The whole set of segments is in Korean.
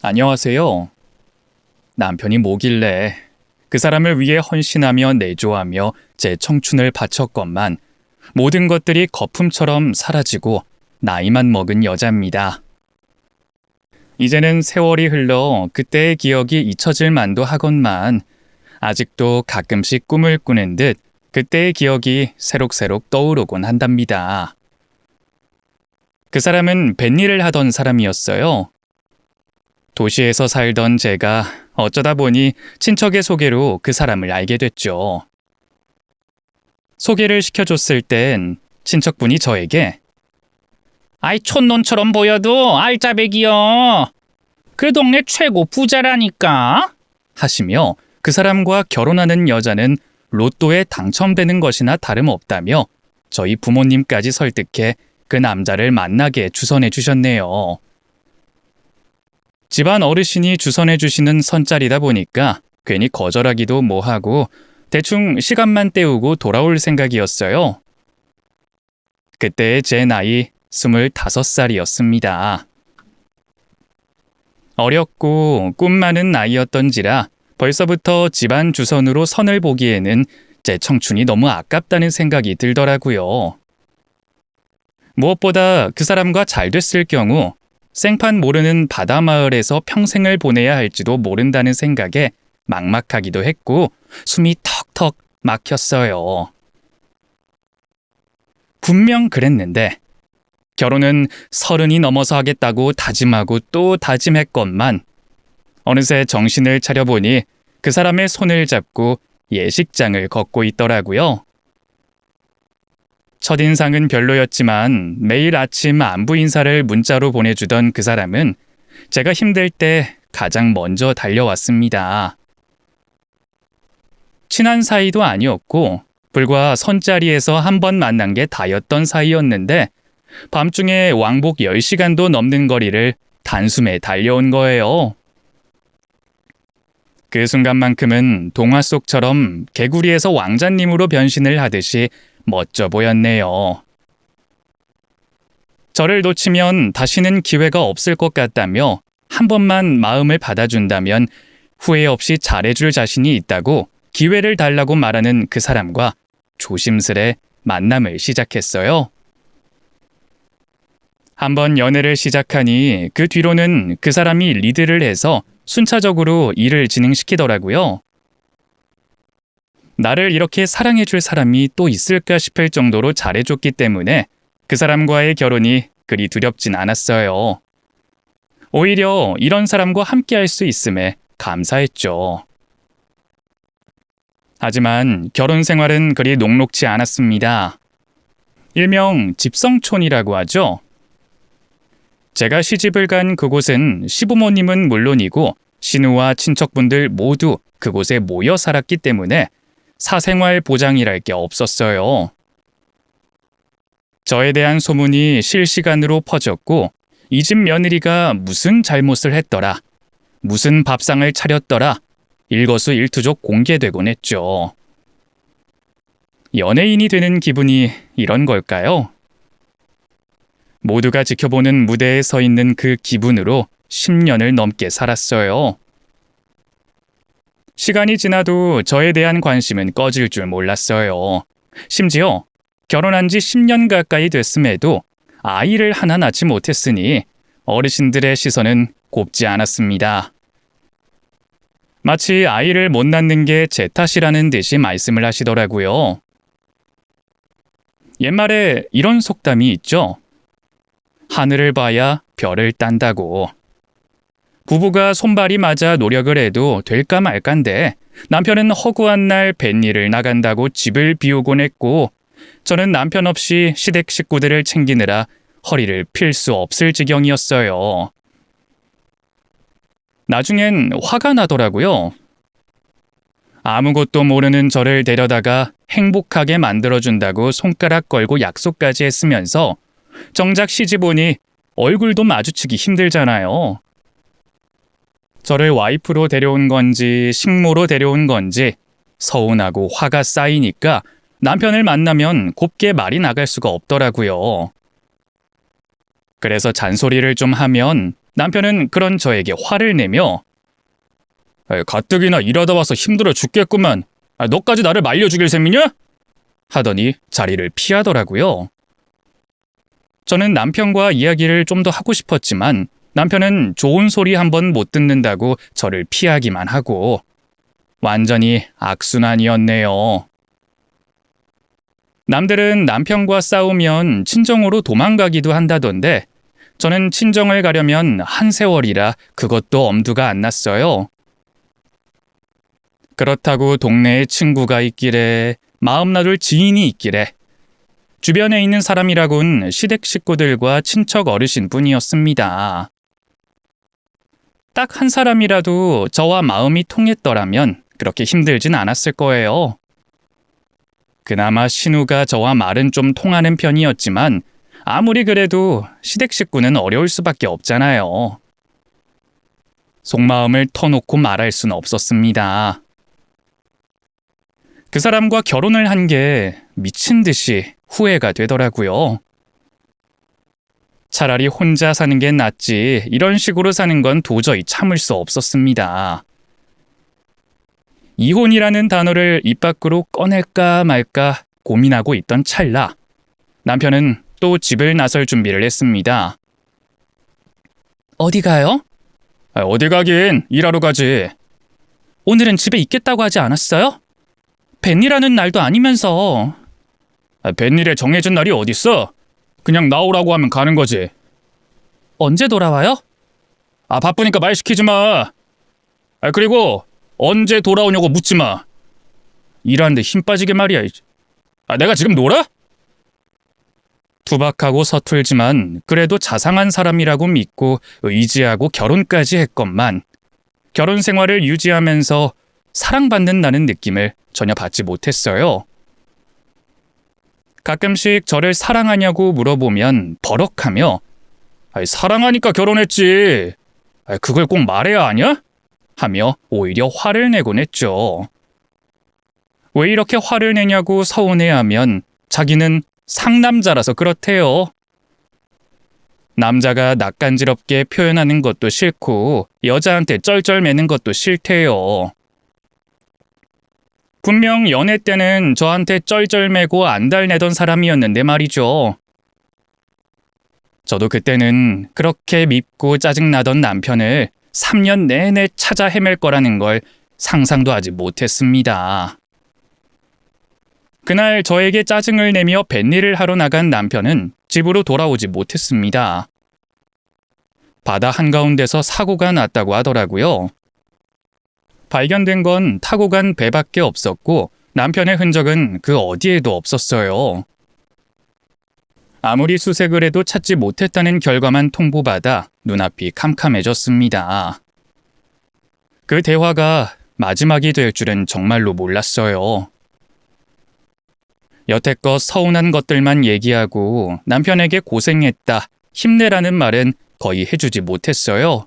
안녕하세요. 남편이 뭐길래 그 사람을 위해 헌신하며 내조하며 제 청춘을 바쳤건만 모든 것들이 거품처럼 사라지고 나이만 먹은 여자입니다. 이제는 세월이 흘러 그때의 기억이 잊혀질 만도 하건만 아직도 가끔씩 꿈을 꾸는 듯 그때의 기억이 새록새록 떠오르곤 한답니다. 그 사람은 뱃일을 하던 사람이었어요. 도시에서 살던 제가 어쩌다 보니 친척의 소개로 그 사람을 알게 됐죠. 소개를 시켜줬을 땐 친척분이 저에게 아이 촌놈처럼 보여도 알짜배기여. 그 동네 최고 부자라니까. 하시며 그 사람과 결혼하는 여자는 로또에 당첨되는 것이나 다름없다며 저희 부모님까지 설득해 그 남자를 만나게 주선해 주셨네요. 집안 어르신이 주선해 주시는 선자리다 보니까 괜히 거절하기도 뭐하고 대충 시간만 때우고 돌아올 생각이었어요. 그때의 제 나이 25살이었습니다. 어렸고 꿈 많은 나이였던지라 벌써부터 집안 주선으로 선을 보기에는 제 청춘이 너무 아깝다는 생각이 들더라고요. 무엇보다 그 사람과 잘 됐을 경우 생판 모르는 바다마을에서 평생을 보내야 할지도 모른다는 생각에 막막하기도 했고 숨이 턱턱 막혔어요. 분명 그랬는데 결혼은 30이 넘어서 하겠다고 다짐하고 또 다짐했건만 어느새 정신을 차려보니 그 사람의 손을 잡고 예식장을 걷고 있더라고요. 첫인상은 별로였지만 매일 아침 안부 인사를 문자로 보내주던 그 사람은 제가 힘들 때 가장 먼저 달려왔습니다. 친한 사이도 아니었고 불과 선자리에서 한 번 만난 게 다였던 사이였는데 밤중에 왕복 10시간도 넘는 거리를 단숨에 달려온 거예요. 그 순간만큼은 동화 속처럼 개구리에서 왕자님으로 변신을 하듯이 멋져 보였네요. 저를 놓치면 다시는 기회가 없을 것 같다며 한 번만 마음을 받아준다면 후회 없이 잘해줄 자신이 있다고 기회를 달라고 말하는 그 사람과 조심스레 만남을 시작했어요. 한번 연애를 시작하니 그 뒤로는 그 사람이 리드를 해서 순차적으로 일을 진행시키더라고요. 나를 이렇게 사랑해줄 사람이 또 있을까 싶을 정도로 잘해줬기 때문에 그 사람과의 결혼이 그리 두렵진 않았어요. 오히려 이런 사람과 함께할 수 있음에 감사했죠. 하지만 결혼 생활은 그리 녹록지 않았습니다. 일명 집성촌이라고 하죠. 제가 시집을 간 그곳은 시부모님은 물론이고 시누와 친척분들 모두 그곳에 모여 살았기 때문에 사생활 보장이랄 게 없었어요. 저에 대한 소문이 실시간으로 퍼졌고 이 집 며느리가 무슨 잘못을 했더라, 무슨 밥상을 차렸더라, 일거수일투족 공개되곤 했죠. 연예인이 되는 기분이 이런 걸까요? 모두가 지켜보는 무대에 서 있는 그 기분으로 10년을 넘게 살았어요. 시간이 지나도 저에 대한 관심은 꺼질 줄 몰랐어요. 심지어 결혼한 지 10년 가까이 됐음에도 아이를 하나 낳지 못했으니 어르신들의 시선은 곱지 않았습니다. 마치 아이를 못 낳는 게 제 탓이라는 듯이 말씀을 하시더라고요. 옛말에 이런 속담이 있죠. 하늘을 봐야 별을 딴다고. 부부가 손발이 맞아 노력을 해도 될까 말까인데 남편은 허구한 날 뱃일을 나간다고 집을 비우곤 했고 저는 남편 없이 시댁 식구들을 챙기느라 허리를 필 수 없을 지경이었어요. 나중엔 화가 나더라고요. 아무것도 모르는 저를 데려다가 행복하게 만들어준다고 손가락 걸고 약속까지 했으면서 정작 시집 오니 얼굴도 마주치기 힘들잖아요. 저를 와이프로 데려온 건지 식모로 데려온 건지 서운하고 화가 쌓이니까 남편을 만나면 곱게 말이 나갈 수가 없더라고요. 그래서 잔소리를 좀 하면 남편은 그런 저에게 화를 내며 가뜩이나 일하다 와서 힘들어 죽겠구만. 너까지 나를 말려 죽일 셈이냐? 하더니 자리를 피하더라고요. 저는 남편과 이야기를 좀 더 하고 싶었지만 남편은 좋은 소리 한번 못 듣는다고 저를 피하기만 하고 완전히 악순환이었네요. 남들은 남편과 싸우면 친정으로 도망가기도 한다던데 저는 친정을 가려면 한 세월이라 그것도 엄두가 안 났어요. 그렇다고 동네에 친구가 있기래, 마음 놔둘 지인이 있기래. 주변에 있는 사람이라곤 시댁 식구들과 친척 어르신뿐이었습니다. 딱 한 사람이라도 저와 마음이 통했더라면 그렇게 힘들진 않았을 거예요. 그나마 신우가 저와 말은 좀 통하는 편이었지만 아무리 그래도 시댁 식구는 어려울 수밖에 없잖아요. 속마음을 터놓고 말할 수는 없었습니다. 그 사람과 결혼을 한 게 미친 듯이 후회가 되더라고요. 차라리 혼자 사는 게 낫지 이런 식으로 사는 건 도저히 참을 수 없었습니다. 이혼이라는 단어를 입 밖으로 꺼낼까 말까 고민하고 있던 찰나 남편은 또 집을 나설 준비를 했습니다. 어디 가요? 어디 가긴 일하러 가지. 오늘은 집에 있겠다고 하지 않았어요? 뱃일하는 날도 아니면서. 뱃일에 정해진 날이 어딨어? 그냥 나오라고 하면 가는 거지. 언제 돌아와요? 바쁘니까 말 시키지 마. 그리고 언제 돌아오냐고 묻지 마. 일하는데 힘 빠지게 말이야. 내가 지금 놀아? 투박하고 서툴지만 그래도 자상한 사람이라고 믿고 의지하고 결혼까지 했건만 결혼 생활을 유지하면서 사랑받는다는 느낌을 전혀 받지 못했어요. 가끔씩 저를 사랑하냐고 물어보면 버럭하며 사랑하니까 결혼했지. 그걸 꼭 말해야 하냐? 하며 오히려 화를 내곤 했죠. 왜 이렇게 화를 내냐고 서운해하면 자기는 상남자라서 그렇대요. 남자가 낯간지럽게 표현하는 것도 싫고 여자한테 쩔쩔매는 것도 싫대요. 분명 연애 때는 저한테 쩔쩔매고 안달내던 사람이었는데 말이죠. 저도 그때는 그렇게 밉고 짜증나던 남편을 3년 내내 찾아 헤맬 거라는 걸 상상도 하지 못했습니다. 그날 저에게 짜증을 내며 뱃일을 하러 나간 남편은 집으로 돌아오지 못했습니다. 바다 한가운데서 사고가 났다고 하더라고요. 발견된 건 타고 간 배밖에 없었고 남편의 흔적은 그 어디에도 없었어요. 아무리 수색을 해도 찾지 못했다는 결과만 통보받아 눈앞이 캄캄해졌습니다. 그 대화가 마지막이 될 줄은 정말로 몰랐어요. 여태껏 서운한 것들만 얘기하고 남편에게 고생했다, 힘내라는 말은 거의 해주지 못했어요.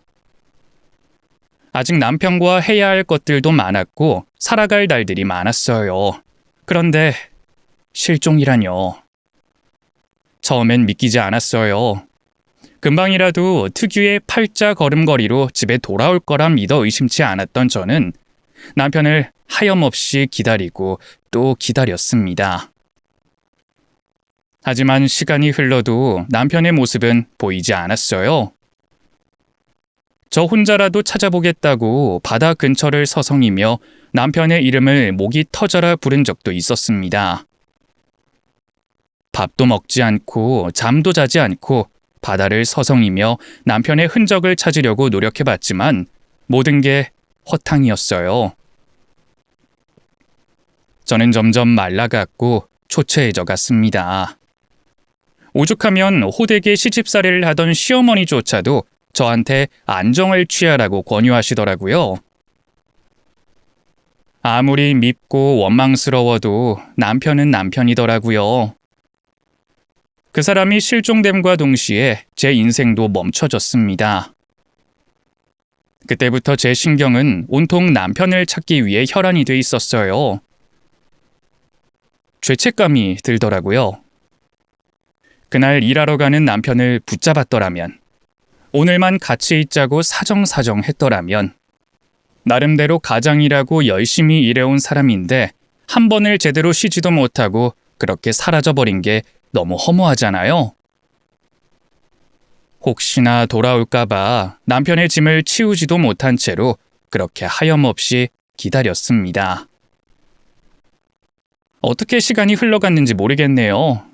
아직 남편과 해야 할 것들도 많았고 살아갈 날들이 많았어요. 그런데 실종이라뇨. 처음엔 믿기지 않았어요. 금방이라도 특유의 팔자 걸음걸이로 집에 돌아올 거라 믿어 의심치 않았던 저는 남편을 하염없이 기다리고 또 기다렸습니다. 하지만 시간이 흘러도 남편의 모습은 보이지 않았어요. 저 혼자라도 찾아보겠다고 바다 근처를 서성이며 남편의 이름을 목이 터져라 부른 적도 있었습니다. 밥도 먹지 않고 잠도 자지 않고 바다를 서성이며 남편의 흔적을 찾으려고 노력해봤지만 모든 게 허탕이었어요. 저는 점점 말라갔고 초췌해져 갔습니다. 오죽하면 호되게 시집살이를 하던 시어머니조차도 저한테 안정을 취하라고 권유하시더라고요. 아무리 밉고 원망스러워도 남편은 남편이더라고요. 그 사람이 실종됨과 동시에 제 인생도 멈춰졌습니다. 그때부터 제 신경은 온통 남편을 찾기 위해 혈안이 돼 있었어요. 죄책감이 들더라고요. 그날 일하러 가는 남편을 붙잡았더라면, 오늘만 같이 있자고 사정사정 했더라면 나름대로 가장이라고 열심히 일해온 사람인데 한 번을 제대로 쉬지도 못하고 그렇게 사라져버린 게 너무 허무하잖아요. 혹시나 돌아올까봐 남편의 짐을 치우지도 못한 채로 그렇게 하염없이 기다렸습니다. 어떻게 시간이 흘러갔는지 모르겠네요.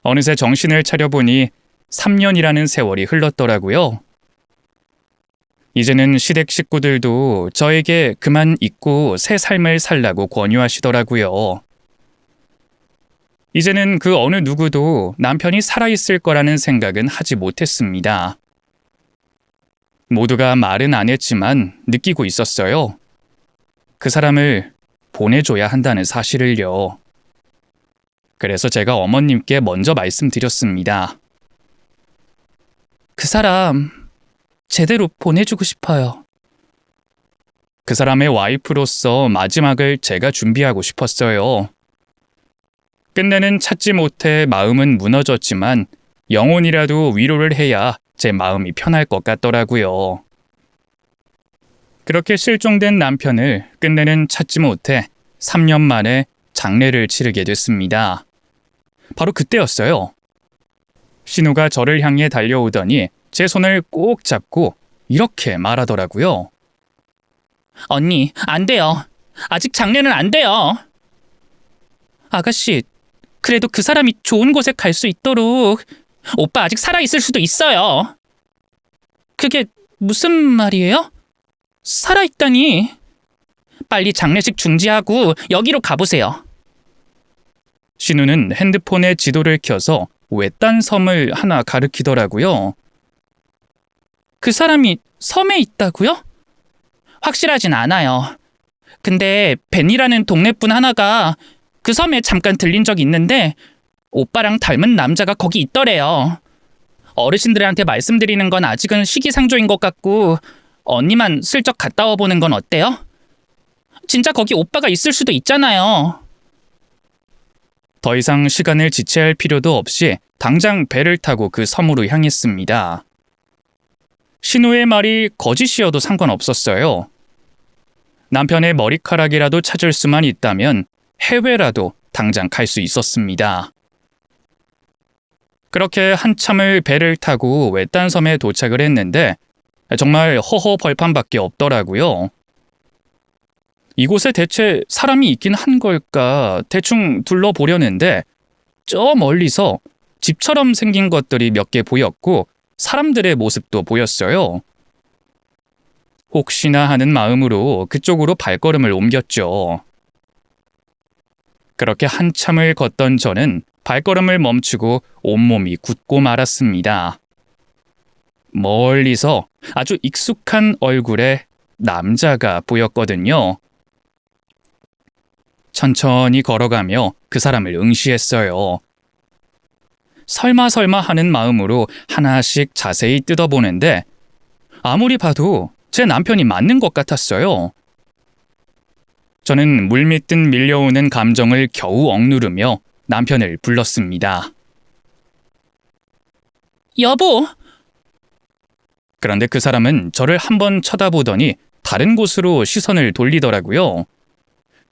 어느새 정신을 차려보니 3년이라는 세월이 흘렀더라고요. 이제는 시댁 식구들도 저에게 그만 잊고 새 삶을 살라고 권유하시더라고요. 이제는 그 어느 누구도 남편이 살아있을 거라는 생각은 하지 못했습니다. 모두가 말은 안 했지만 느끼고 있었어요. 그 사람을 보내줘야 한다는 사실을요. 그래서 제가 어머님께 먼저 말씀드렸습니다. 그 사람 제대로 보내주고 싶어요. 그 사람의 와이프로서 마지막을 제가 준비하고 싶었어요. 끝내는 찾지 못해 마음은 무너졌지만 영혼이라도 위로를 해야 제 마음이 편할 것 같더라고요. 그렇게 실종된 남편을 끝내는 찾지 못해 3년 만에 장례를 치르게 됐습니다. 바로 그때였어요. 신우가 저를 향해 달려오더니 제 손을 꼭 잡고 이렇게 말하더라고요. 언니, 안 돼요. 아직 장례는 안 돼요. 아가씨, 그래도 그 사람이 좋은 곳에 갈 수 있도록 오빠 아직 살아있을 수도 있어요. 그게 무슨 말이에요? 살아있다니. 빨리 장례식 중지하고 여기로 가보세요. 신우는 핸드폰에 지도를 켜서 외딴 섬을 하나 가리키더라고요. 그 사람이 섬에 있다고요? 확실하진 않아요. 근데 벤이라는 동네분 하나가 그 섬에 잠깐 들린 적이 있는데 오빠랑 닮은 남자가 거기 있더래요. 어르신들한테 말씀드리는 건 아직은 시기상조인 것 같고 언니만 슬쩍 갔다 와보는 건 어때요? 진짜 거기 오빠가 있을 수도 있잖아요. 더 이상 시간을 지체할 필요도 없이 당장 배를 타고 그 섬으로 향했습니다. 신우의 말이 거짓이어도 상관없었어요. 남편의 머리카락이라도 찾을 수만 있다면 해외라도 당장 갈 수 있었습니다. 그렇게 한참을 배를 타고 외딴 섬에 도착을 했는데 정말 허허벌판밖에 없더라고요. 이곳에 대체 사람이 있긴 한 걸까 대충 둘러보려는데 저 멀리서 집처럼 생긴 것들이 몇 개 보였고 사람들의 모습도 보였어요. 혹시나 하는 마음으로 그쪽으로 발걸음을 옮겼죠. 그렇게 한참을 걷던 저는 발걸음을 멈추고 온몸이 굳고 말았습니다. 멀리서 아주 익숙한 얼굴의 남자가 보였거든요. 천천히 걸어가며 그 사람을 응시했어요. 설마 하는 마음으로 하나씩 자세히 뜯어보는데 아무리 봐도 제 남편이 맞는 것 같았어요. 저는 물밀듯 밀려오는 감정을 겨우 억누르며 남편을 불렀습니다. 여보! 그런데 그 사람은 저를 한번 쳐다보더니 다른 곳으로 시선을 돌리더라고요.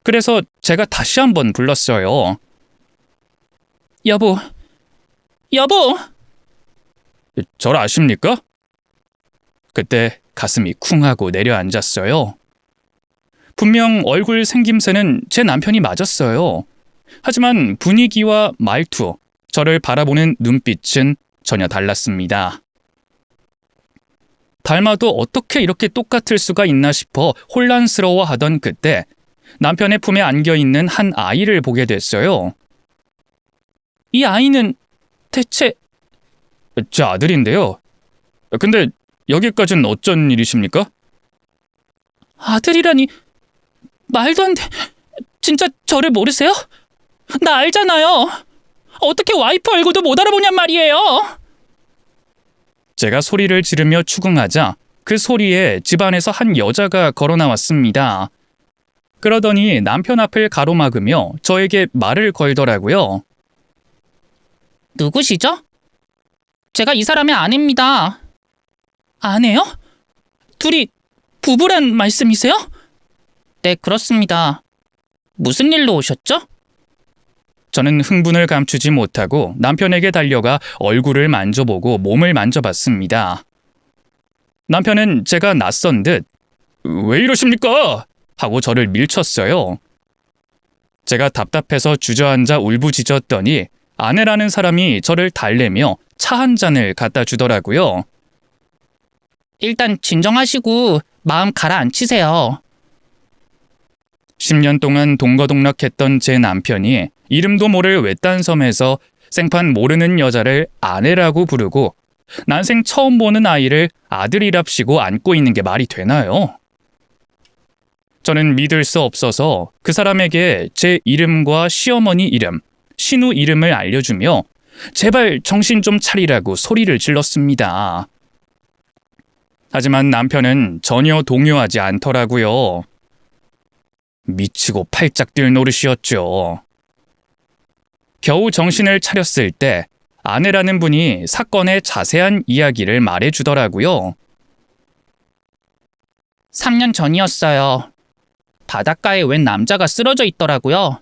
그래서 제가 다시 한번 불렀어요. 여보! 여보! 절 아십니까? 그때 가슴이 쿵 하고 내려앉았어요. 분명 얼굴 생김새는 제 남편이 맞았어요. 하지만 분위기와 말투, 저를 바라보는 눈빛은 전혀 달랐습니다. 닮아도 어떻게 이렇게 똑같을 수가 있나 싶어 혼란스러워하던 그때 남편의 품에 안겨있는 한 아이를 보게 됐어요. 이 아이는 대체... 제 아들인데요. 근데 여기까지는 어쩐 일이십니까? 아들이라니... 말도 안 돼. 진짜 저를 모르세요? 나 알잖아요. 어떻게 와이프 얼굴도 못 알아보냔 말이에요. 제가 소리를 지르며 추궁하자 그 소리에 집안에서 한 여자가 걸어 나왔습니다. 그러더니 남편 앞을 가로막으며 저에게 말을 걸더라고요. 누구시죠? 제가 이 사람의 아내입니다. 아내요? 둘이 부부란 말씀이세요? 네, 그렇습니다. 무슨 일로 오셨죠? 저는 흥분을 감추지 못하고 남편에게 달려가 얼굴을 만져보고 몸을 만져봤습니다. 남편은 제가 낯선 듯 "왜 이러십니까?" 하고 저를 밀쳤어요. 제가 답답해서 주저앉아 울부짖었더니 아내라는 사람이 저를 달래며 차 한 잔을 갖다 주더라고요. 일단 진정하시고 마음 가라앉히세요. 10년 동안 동거동락했던 제 남편이 이름도 모를 외딴 섬에서 생판 모르는 여자를 아내라고 부르고 난생 처음 보는 아이를 아들이랍시고 안고 있는 게 말이 되나요? 저는 믿을 수 없어서 그 사람에게 제 이름과 시어머니 이름, 신우 이름을 알려주며 제발 정신 좀 차리라고 소리를 질렀습니다. 하지만 남편은 전혀 동요하지 않더라고요. 미치고 팔짝 뛸 노릇이었죠. 겨우 정신을 차렸을 때 아내라는 분이 사건의 자세한 이야기를 말해주더라고요. 3년 전이었어요. 바닷가에 웬 남자가 쓰러져 있더라고요.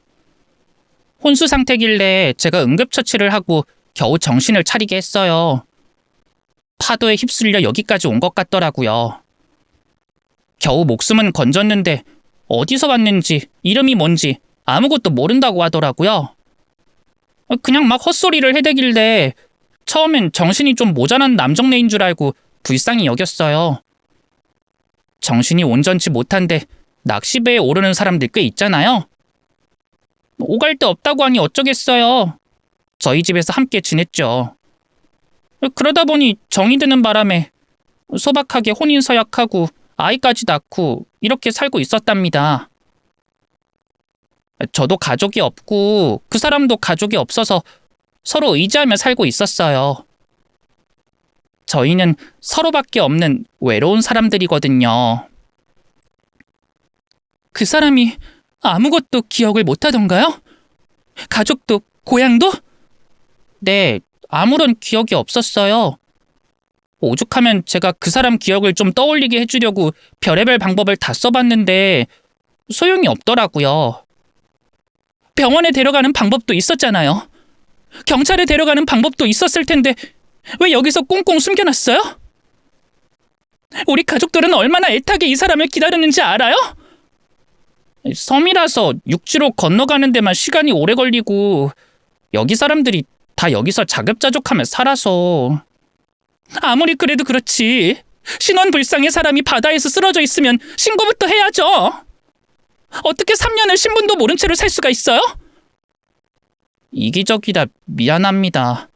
혼수 상태길래 제가 응급처치를 하고 겨우 정신을 차리게 했어요. 파도에 휩쓸려 여기까지 온 것 같더라고요. 겨우 목숨은 건졌는데 어디서 왔는지 이름이 뭔지 아무것도 모른다고 하더라고요. 그냥 막 헛소리를 해대길래 처음엔 정신이 좀 모자란 남정네인 줄 알고 불쌍히 여겼어요. 정신이 온전치 못한데 낚시배에 오르는 사람들 꽤 있잖아요. 오갈 데 없다고 하니 어쩌겠어요. 저희 집에서 함께 지냈죠. 그러다 보니 정이 드는 바람에 소박하게 혼인서약하고 아이까지 낳고 이렇게 살고 있었답니다. 저도 가족이 없고 그 사람도 가족이 없어서 서로 의지하며 살고 있었어요. 저희는 서로밖에 없는 외로운 사람들이거든요. 그 사람이 아무것도 기억을 못하던가요? 가족도 고향도? 네, 아무런 기억이 없었어요. 오죽하면 제가 그 사람 기억을 좀 떠올리게 해주려고 별의별 방법을 다 써봤는데 소용이 없더라고요. 병원에 데려가는 방법도 있었잖아요. 경찰에 데려가는 방법도 있었을 텐데 왜 여기서 꽁꽁 숨겨놨어요? 우리 가족들은 얼마나 애타게 이 사람을 기다렸는지 알아요? 섬이라서 육지로 건너가는 데만 시간이 오래 걸리고 여기 사람들이 다 여기서 자급자족하며 살아서. 아무리 그래도 그렇지. 신원불상의 사람이 바다에서 쓰러져 있으면 신고부터 해야죠. 어떻게 3년을 신분도 모른 채로 살 수가 있어요? 이기적이라 미안합니다.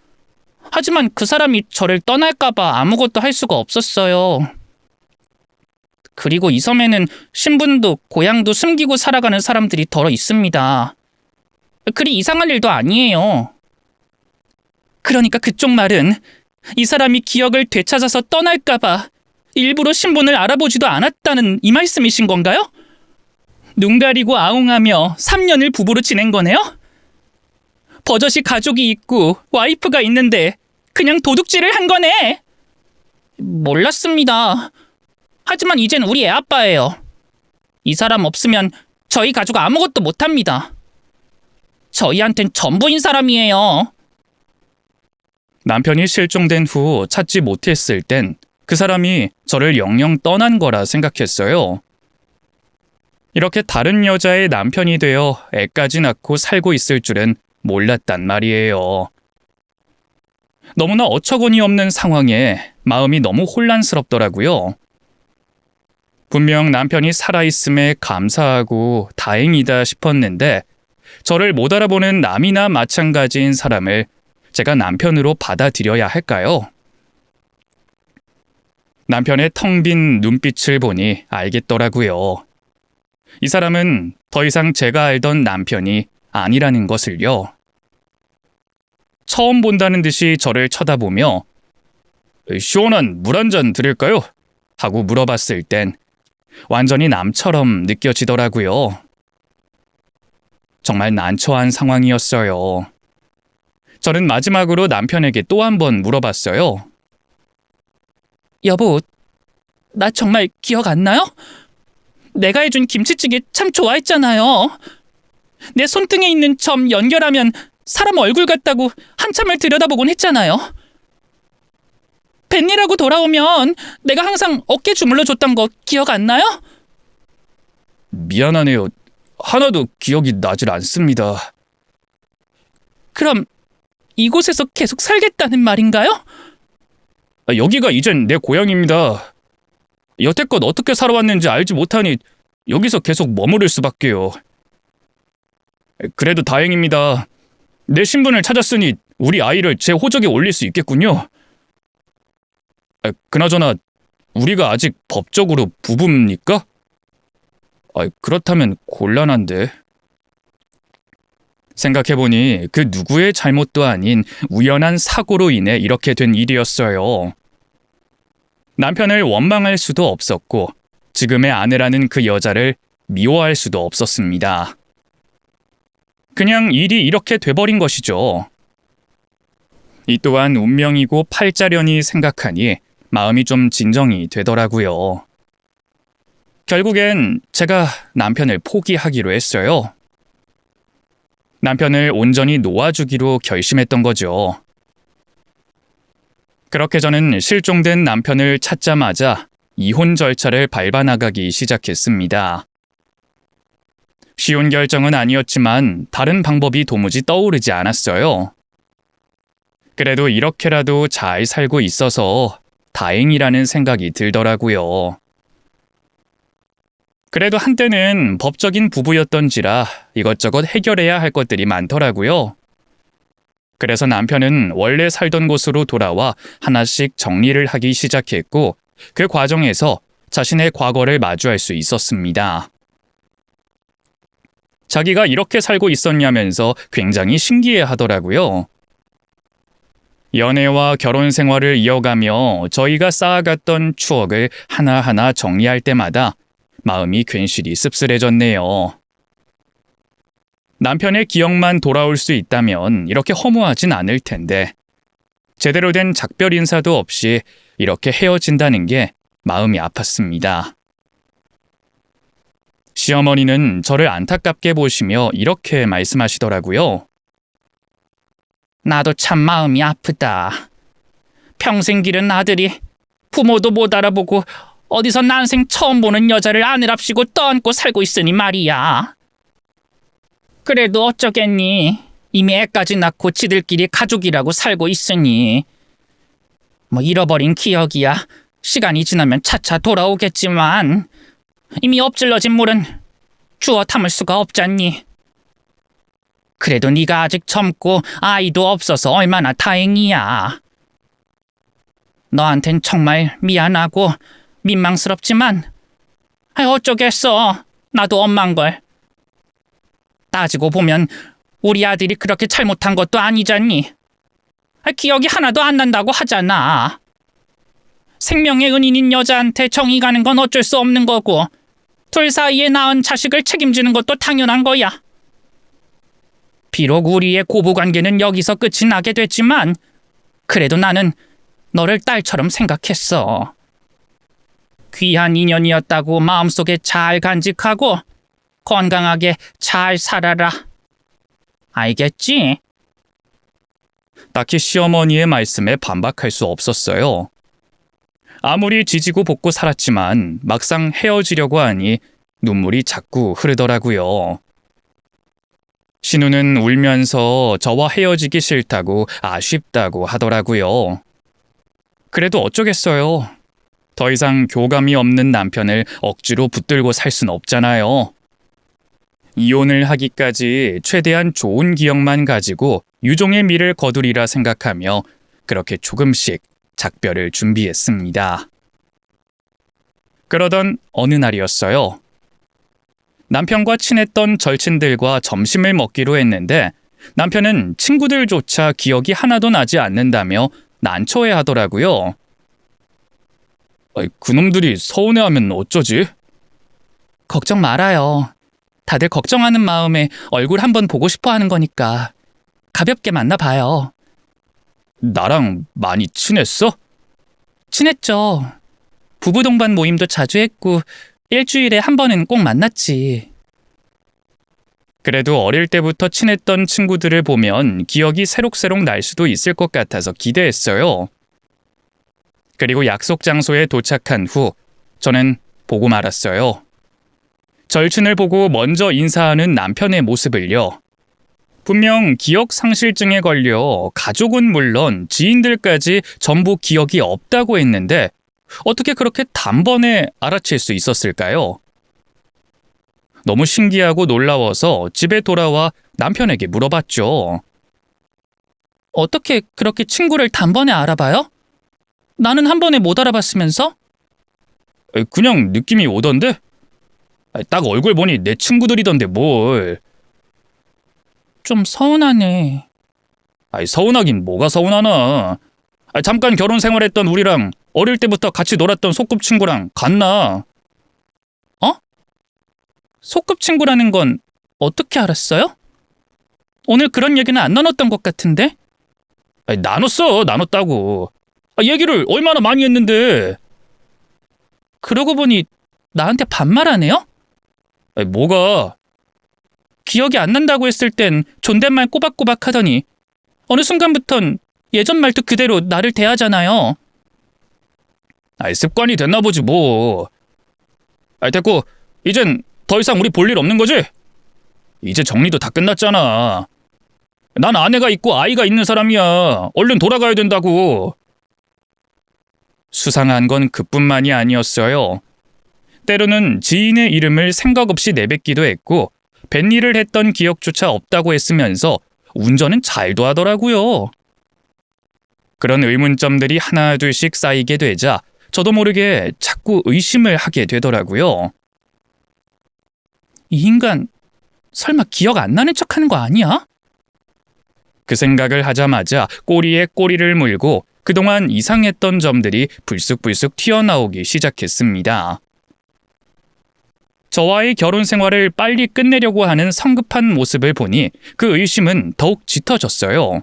하지만 그 사람이 저를 떠날까봐 아무것도 할 수가 없었어요. 그리고 이 섬에는 신분도 고향도 숨기고 살아가는 사람들이 덜어 있습니다. 그리 이상한 일도 아니에요. 그러니까 그쪽 말은 이 사람이 기억을 되찾아서 떠날까봐 일부러 신분을 알아보지도 않았다는 이 말씀이신 건가요? 눈 가리고 아웅하며 3년을 부부로 지낸 거네요? 버젓이 가족이 있고 와이프가 있는데 그냥 도둑질을 한 거네. 몰랐습니다. 하지만 이젠 우리 애 아빠예요. 이 사람 없으면 저희 가족 아무것도 못합니다. 저희한텐 전부인 사람이에요. 남편이 실종된 후 찾지 못했을 땐 그 사람이 저를 영영 떠난 거라 생각했어요. 이렇게 다른 여자의 남편이 되어 애까지 낳고 살고 있을 줄은 몰랐단 말이에요. 너무나 어처구니 없는 상황에 마음이 너무 혼란스럽더라고요. 분명 남편이 살아있음에 감사하고 다행이다 싶었는데 저를 못 알아보는 남이나 마찬가지인 사람을 제가 남편으로 받아들여야 할까요? 남편의 텅 빈 눈빛을 보니 알겠더라고요. 이 사람은 더 이상 제가 알던 남편이 아니라는 것을요. 처음 본다는 듯이 저를 쳐다보며 시원한 물 한 잔 드릴까요? 하고 물어봤을 땐 완전히 남처럼 느껴지더라고요. 정말 난처한 상황이었어요. 저는 마지막으로 남편에게 또 한 번 물어봤어요. 여보, 나 정말 기억 안 나요? 내가 해준 김치찌개 참 좋아했잖아요. 내 손등에 있는 점 연결하면 사람 얼굴 같다고 한참을 들여다보곤 했잖아요. 벤이라고 돌아오면 내가 항상 어깨 주물러 줬던 거 기억 안 나요? 미안하네요. 하나도 기억이 나질 않습니다. 그럼 이곳에서 계속 살겠다는 말인가요? 여기가 이젠 내 고향입니다. 여태껏 어떻게 살아왔는지 알지 못하니 여기서 계속 머무를 수밖에요. 그래도 다행입니다. 내 신분을 찾았으니 우리 아이를 제 호적에 올릴 수 있겠군요. 그나저나 우리가 아직 법적으로 부부입니까? 그렇다면 곤란한데. 생각해보니 그 누구의 잘못도 아닌 우연한 사고로 인해 이렇게 된 일이었어요. 남편을 원망할 수도 없었고 지금의 아내라는 그 여자를 미워할 수도 없었습니다. 그냥 일이 이렇게 돼버린 것이죠. 이 또한 운명이고 팔자련이 생각하니 마음이 좀 진정이 되더라고요. 결국엔 제가 남편을 포기하기로 했어요. 남편을 온전히 놓아주기로 결심했던 거죠. 그렇게 저는 실종된 남편을 찾자마자 이혼 절차를 밟아나가기 시작했습니다. 쉬운 결정은 아니었지만 다른 방법이 도무지 떠오르지 않았어요. 그래도 이렇게라도 잘 살고 있어서 다행이라는 생각이 들더라고요. 그래도 한때는 법적인 부부였던지라 이것저것 해결해야 할 것들이 많더라고요. 그래서 남편은 원래 살던 곳으로 돌아와 하나씩 정리를 하기 시작했고 그 과정에서 자신의 과거를 마주할 수 있었습니다. 자기가 이렇게 살고 있었냐면서 굉장히 신기해 하더라고요. 연애와 결혼 생활을 이어가며 저희가 쌓아갔던 추억을 하나하나 정리할 때마다 마음이 괜시리 씁쓸해졌네요. 남편의 기억만 돌아올 수 있다면 이렇게 허무하진 않을 텐데 제대로 된 작별 인사도 없이 이렇게 헤어진다는 게 마음이 아팠습니다. 시어머니는 저를 안타깝게 보시며 이렇게 말씀하시더라고요. 나도 참 마음이 아프다. 평생 기른 아들이 부모도 못 알아보고 어디서 난생 처음 보는 여자를 아내랍시고 떠안고 살고 있으니 말이야. 그래도 어쩌겠니? 이미 애까지 낳고 지들끼리 가족이라고 살고 있으니. 뭐 잃어버린 기억이야. 시간이 지나면 차차 돌아오겠지만 이미 엎질러진 물은 주워 담을 수가 없잖니. 그래도 네가 아직 젊고 아이도 없어서 얼마나 다행이야. 너한텐 정말 미안하고 민망스럽지만 어쩌겠어. 나도 엄마인걸. 따지고 보면 우리 아들이 그렇게 잘못한 것도 아니잖니. 기억이 하나도 안 난다고 하잖아. 생명의 은인인 여자한테 정이 가는 건 어쩔 수 없는 거고 둘 사이에 낳은 자식을 책임지는 것도 당연한 거야. 비록 우리의 고부관계는 여기서 끝이 나게 됐지만 그래도 나는 너를 딸처럼 생각했어. 귀한 인연이었다고 마음속에 잘 간직하고 건강하게 잘 살아라. 알겠지? 딱히 시어머니의 말씀에 반박할 수 없었어요. 아무리 지지고 볶고 살았지만 막상 헤어지려고 하니 눈물이 자꾸 흐르더라고요. 신우는 울면서 저와 헤어지기 싫다고 아쉽다고 하더라고요. 그래도 어쩌겠어요. 더 이상 교감이 없는 남편을 억지로 붙들고 살 순 없잖아요. 이혼을 하기까지 최대한 좋은 기억만 가지고 유종의 미를 거두리라 생각하며 그렇게 조금씩 작별을 준비했습니다. 그러던 어느 날이었어요. 남편과 친했던 절친들과 점심을 먹기로 했는데 남편은 친구들조차 기억이 하나도 나지 않는다며 난처해 하더라고요. 그놈들이 서운해하면 어쩌지? 걱정 말아요. 다들 걱정하는 마음에 얼굴 한번 보고 싶어 하는 거니까 가볍게 나랑 많이 친했어? 친했죠. 부부 동반 모임도 자주 했고 일주일에 한 번은 꼭 만났지. 그래도 어릴 때부터 친했던 친구들을 보면 기억이 새록새록 날 수도 있을 것 같아서 기대했어요. 그리고 약속 장소에 도착한 후 저는 보고 말았어요. 절친을 보고 먼저 인사하는 남편의 모습을요. 분명 기억 상실증에 걸려 가족은 물론 지인들까지 전부 기억이 없다고 했는데 어떻게 그렇게 단번에 알아챌 수 있었을까요? 너무 신기하고 놀라워서 집에 돌아와 남편에게 물어봤죠. 어떻게 그렇게 친구를 단번에 알아봐요? 나는 한 번에 못 알아봤으면서? 그냥 느낌이 오던데? 딱 얼굴 보니 내 친구들이던데 뭘. 좀 서운하네. 서운하긴 뭐가 서운하나. 잠깐 결혼 생활했던 우리랑 어릴 때부터 같이 놀았던 소꿉친구랑 같나? 소꿉친구라는 건 어떻게 알았어요? 오늘 그런 얘기는 안 나눴던 것 같은데? 나눴다고. 얘기를 얼마나 많이 했는데. 그러고 보니 나한테 반말하네요? 뭐가? 기억이 안 난다고 했을 땐 존댓말 꼬박꼬박 하더니 어느 순간부턴 예전 말투 그대로 나를 대하잖아요. 습관이 됐나 보지 뭐. 됐고 이젠 더 이상 우리 볼 일 없는 거지? 이제 정리도 다 끝났잖아. 난 아내가 있고 아이가 있는 사람이야. 얼른 돌아가야 된다고. 수상한 건 그뿐만이 아니었어요. 때로는 지인의 이름을 생각 없이 내뱉기도 했고 뱃일을 했던 기억조차 없다고 했으면서 운전은 잘도 하더라고요. 그런 의문점들이 하나 둘씩 쌓이게 되자 저도 모르게 자꾸 의심을 하게 되더라고요. 이 인간 설마 기억 안 나는 척하는 거 아니야? 그 생각을 하자마자 꼬리에 꼬리를 물고 그동안 이상했던 점들이 불쑥불쑥 튀어나오기 시작했습니다. 저와의 결혼 생활을 빨리 끝내려고 하는 성급한 모습을 보니 그 의심은 더욱 짙어졌어요.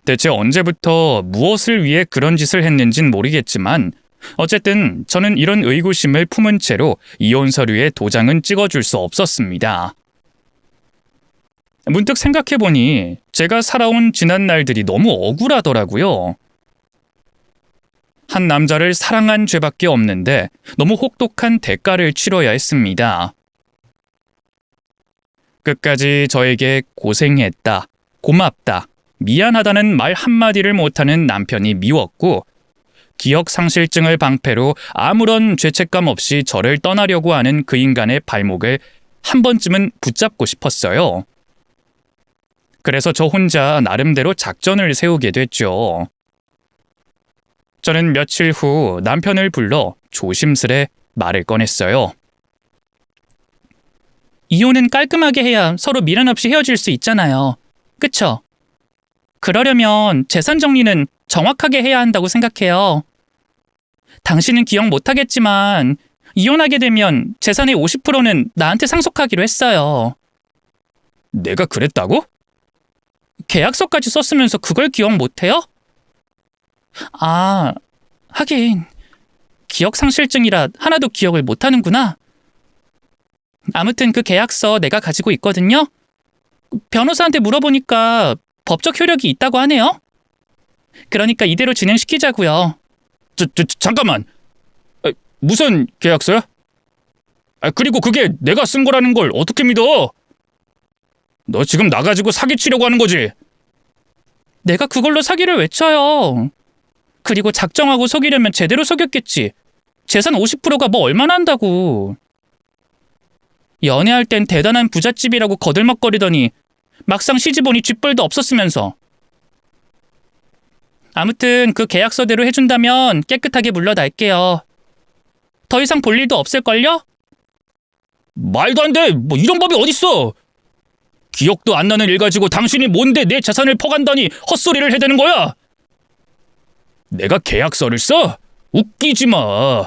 대체 언제부터 무엇을 위해 그런 짓을 했는진 모르겠지만 어쨌든 저는 이런 의구심을 품은 채로 이혼 서류에 도장은 찍어줄 수 없었습니다. 문득 생각해보니 제가 살아온 지난 날들이 너무 억울하더라고요. 한 남자를 사랑한 죄밖에 없는데 너무 혹독한 대가를 치러야 했습니다. 끝까지 저에게 고생했다, 고맙다, 미안하다는 말 한마디를 못하는 남편이 미웠고 기억상실증을 방패로 아무런 죄책감 없이 저를 떠나려고 하는 그 인간의 발목을 한 번쯤은 붙잡고 싶었어요. 그래서 저 혼자 나름대로 작전을 세우게 됐죠. 저는 며칠 후 남편을 불러 조심스레 말을 꺼냈어요. 이혼은 깔끔하게 해야 서로 미련 없이 헤어질 수 있잖아요. 그쵸? 그러려면 재산 정리는 정확하게 해야 한다고 생각해요. 당신은 기억 못하겠지만 이혼하게 되면 재산의 50%는 나한테 상속하기로 했어요. 내가 그랬다고? 계약서까지 썼으면서 그걸 기억 못해요? 아, 하긴 기억상실증이라 하나도 기억을 못하는구나. 아무튼 그 계약서 내가 가지고 있거든요. 변호사한테 물어보니까 법적 효력이 있다고 하네요. 그러니까 이대로 진행시키자고요. 잠깐만. 무슨 계약서야? 그리고 그게 내가 쓴 거라는 걸 어떻게 믿어? 너 지금 나 가지고 사기치려고 하는 거지? 내가 그걸로 사기를 왜 쳐요? 그리고 작정하고 속이려면 제대로 속였겠지. 재산 50%가 뭐 얼마나 한다고. 연애할 땐 대단한 부잣집이라고 거들먹거리더니 막상 시집오니 쥐뿔도 없었으면서. 아무튼 그 계약서대로 해준다면 깨끗하게 물러날게요. 더 이상 볼 일도 없을걸요? 말도 안 돼. 뭐 이런 법이 어딨어. 기억도 안 나는 일 가지고 당신이 뭔데 내 재산을 퍼간다니 헛소리를 해대는 거야? 내가 계약서를 써? 웃기지 마.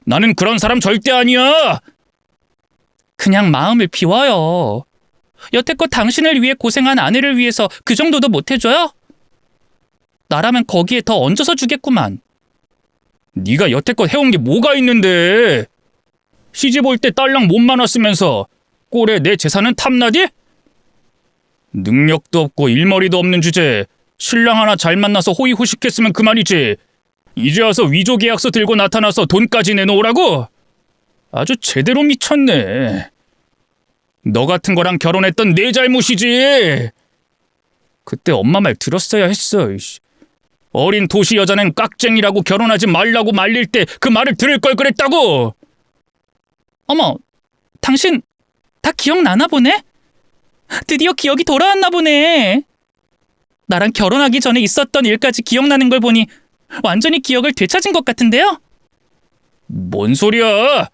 나는 그런 사람 절대 아니야. 그냥 마음을 비워요. 여태껏 당신을 위해 고생한 아내를 위해서 그 정도도 못 해줘요? 나라면 거기에 더 얹어서 주겠구만. 네가 여태껏 해온 게 뭐가 있는데? 시집 올 때 딸랑 못 많았으면서 꼴에 내 재산은 탐나디? 능력도 없고 일머리도 없는 주제에 신랑 하나 잘 만나서 호의호식했으면 그만이지. 이제 와서 위조 계약서 들고 나타나서 돈까지 내놓으라고? 아주 제대로 미쳤네. 너 같은 거랑 결혼했던 내 잘못이지. 그때 엄마 말 들었어야 했어. 어린 도시 여자는 깍쟁이라고 결혼하지 말라고 말릴 때 그 말을 들을 걸 그랬다고. 어머, 당신 다 기억나나 보네? 드디어 기억이 돌아왔나 보네. 나랑 결혼하기 전에 있었던 일까지 기억나는 걸 보니 완전히 기억을 되찾은 것 같은데요? 뭔 소리야?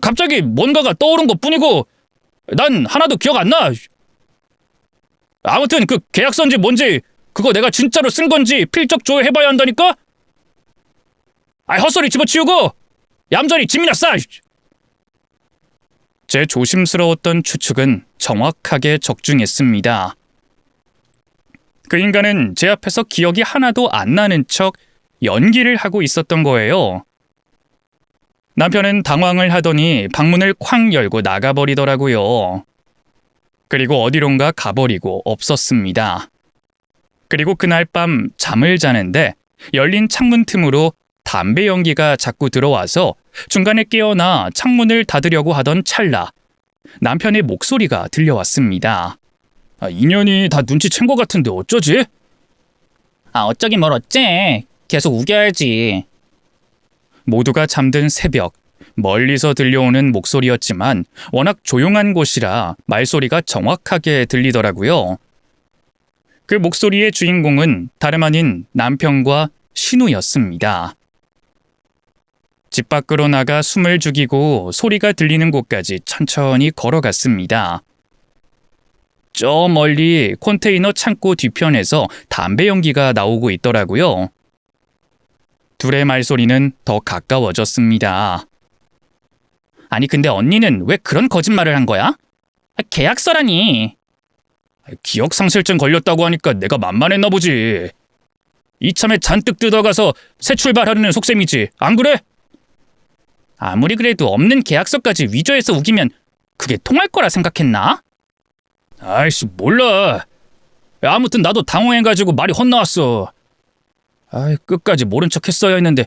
갑자기 뭔가가 떠오른 것뿐이고 난 하나도 기억 안 나. 아무튼 그 계약서인지 뭔지 그거 내가 진짜로 쓴 건지 필적 조회해봐야 한다니까? 헛소리 집어치우고 얌전히 짐이나 싸! 제 조심스러웠던 추측은 정확하게 적중했습니다. 그 인간은 제 앞에서 기억이 하나도 안 나는 척 연기를 하고 있었던 거예요. 남편은 당황을 하더니 방문을 쾅 열고 나가버리더라고요. 그리고 어디론가 가버리고 없었습니다. 그리고 그날 밤 잠을 자는데 열린 창문 틈으로 담배 연기가 자꾸 들어와서 중간에 깨어나 창문을 닫으려고 하던 찰나 남편의 목소리가 들려왔습니다. 인연이 다 눈치챈 것 같은데 어쩌지? 어쩌긴 뭘 어째. 계속 우겨야지. 모두가 잠든 새벽, 멀리서 들려오는 목소리였지만 워낙 조용한 곳이라 말소리가 정확하게 들리더라고요. 그 목소리의 주인공은 다름 아닌 남편과 신우였습니다. 집 밖으로 나가 숨을 죽이고 소리가 들리는 곳까지 천천히 걸어갔습니다. 저 멀리 컨테이너 창고 뒤편에서 담배 연기가 나오고 있더라고요. 둘의 말소리는 더 가까워졌습니다. 아니 근데 언니는 왜 그런 거짓말을 한 거야? 계약서라니. 기억상실증 걸렸다고 하니까 내가 만만했나 보지. 이참에 잔뜩 뜯어가서 새 출발하려는 속셈이지. 안 그래? 아무리 그래도 없는 계약서까지 위조해서 우기면 그게 통할 거라 생각했나? 아이씨 몰라. 아무튼 나도 당황해가지고 말이 헛나왔어. 끝까지 모른 척 했어야 했는데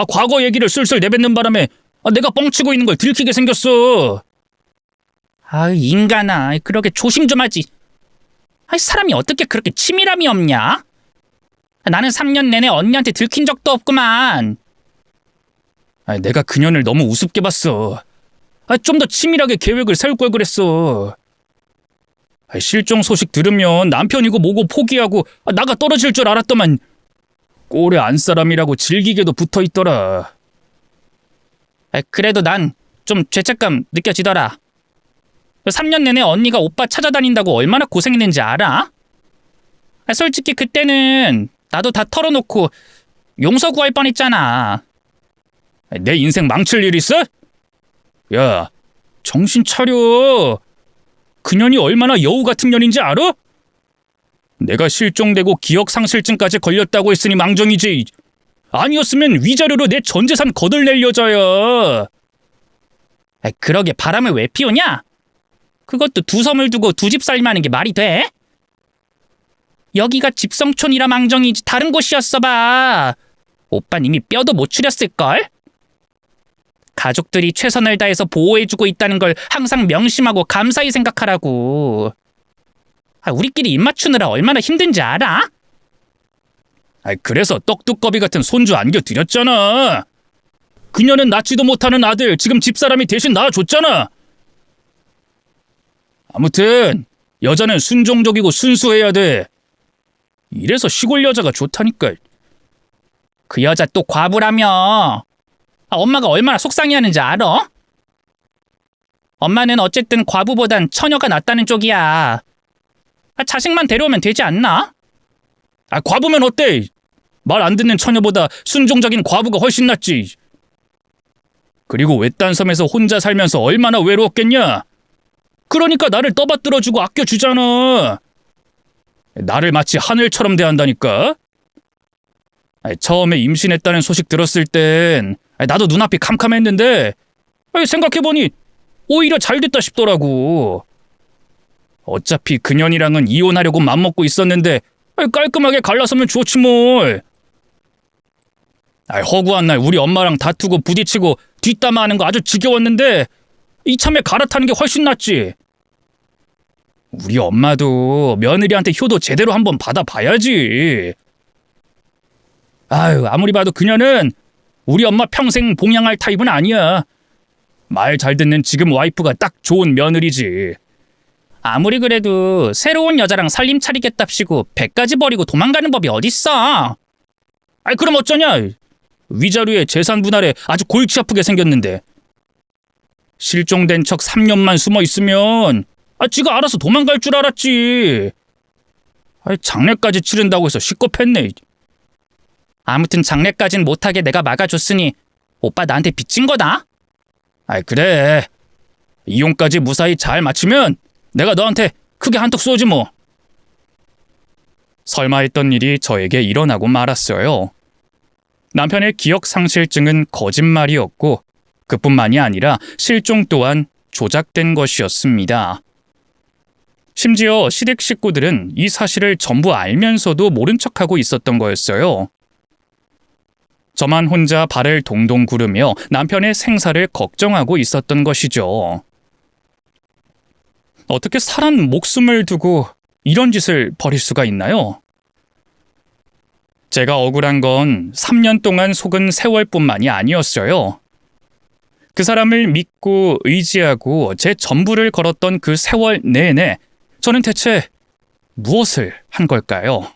과거 얘기를 술술 내뱉는 바람에 내가 뻥치고 있는 걸 들키게 생겼어. 인간아, 그러게 조심 좀 하지. 사람이 어떻게 그렇게 치밀함이 없냐? 나는 3년 내내 언니한테 들킨 적도 없구만. 내가 그년을 너무 우습게 봤어. 좀 더 치밀하게 계획을 세울 걸 그랬어. 실종 소식 들으면 남편이고 뭐고 포기하고 나가 떨어질 줄 알았더만 꼴에 안사람이라고 질기게도 붙어있더라. 그래도 난 좀 죄책감 느껴지더라. 3년 내내 언니가 오빠 찾아다닌다고 얼마나 고생했는지 알아? 솔직히 그때는 나도 다 털어놓고 용서 구할 뻔했잖아. 내 인생 망칠 일 있어? 야, 정신 차려. 그년이 얼마나 여우 같은 년인지 알아? 내가 실종되고 기억상실증까지 걸렸다고 했으니 망정이지. 아니었으면 위자료로 내 전 재산 거덜낼 여자야. 그러게 바람을 왜 피우냐? 그것도 두 섬을 두고 두 집 살림하는 게 말이 돼? 여기가 집성촌이라 망정이지 다른 곳이었어 봐. 오빤 이미 뼈도 못 추렸을걸? 가족들이 최선을 다해서 보호해주고 있다는 걸 항상 명심하고 감사히 생각하라고. 우리끼리 입 맞추느라 얼마나 힘든지 알아? 그래서 떡두꺼비 같은 손주 안겨드렸잖아. 그녀는 낳지도 못하는 아들 지금 집사람이 대신 낳아줬잖아. 아무튼 여자는 순종적이고 순수해야 돼. 이래서 시골 여자가 좋다니까. 그 여자 또 과부라며. 엄마가 얼마나 속상해하는지 알아? 엄마는 어쨌든 과부보단 처녀가 낫다는 쪽이야. 자식만 데려오면 되지 않나? 과부면 어때? 말 안 듣는 처녀보다 순종적인 과부가 훨씬 낫지. 그리고 외딴 섬에서 혼자 살면서 얼마나 외로웠겠냐? 그러니까 나를 떠받들어주고 아껴주잖아. 나를 마치 하늘처럼 대한다니까. 처음에 임신했다는 소식 들었을 땐 나도 눈앞이 캄캄했는데 생각해보니 오히려 잘 됐다 싶더라고. 어차피 그년이랑은 이혼하려고 맘먹고 있었는데 깔끔하게 갈라서면 좋지 뭘. 허구한 날 우리 엄마랑 다투고 부딪히고 뒷담화하는 거 아주 지겨웠는데 이참에 갈아타는 게 훨씬 낫지. 우리 엄마도 며느리한테 효도 제대로 한번 받아봐야지. 아무리 봐도 그녀는 우리 엄마 평생 봉양할 타입은 아니야. 말 잘 듣는 지금 와이프가 딱 좋은 며느리지. 아무리 그래도 새로운 여자랑 살림 차리겠답시고 배까지 버리고 도망가는 법이 어딨어. 그럼 어쩌냐. 위자료에 재산 분할에 아주 골치 아프게 생겼는데. 실종된 척 3년만 숨어 있으면 지가 알아서 도망갈 줄 알았지. 장례까지 치른다고 해서 시겁했네. 아무튼 장례까진 못하게 내가 막아줬으니 오빠 나한테 빚진 거다. 그래. 이혼까지 무사히 잘 마치면 내가 너한테 크게 한턱 쏘지 뭐. 설마 했던 일이 저에게 일어나고 말았어요. 남편의 기억상실증은 거짓말이었고 그뿐만이 아니라 실종 또한 조작된 것이었습니다. 심지어 시댁 식구들은 이 사실을 전부 알면서도 모른 척하고 있었던 거였어요. 저만 혼자 발을 동동 구르며 남편의 생사를 걱정하고 있었던 것이죠. 어떻게 사람 목숨을 두고 이런 짓을 벌일 수가 있나요? 제가 억울한 건 3년 동안 속은 세월뿐만이 아니었어요. 그 사람을 믿고 의지하고 제 전부를 걸었던 그 세월 내내 저는 대체 무엇을 한 걸까요?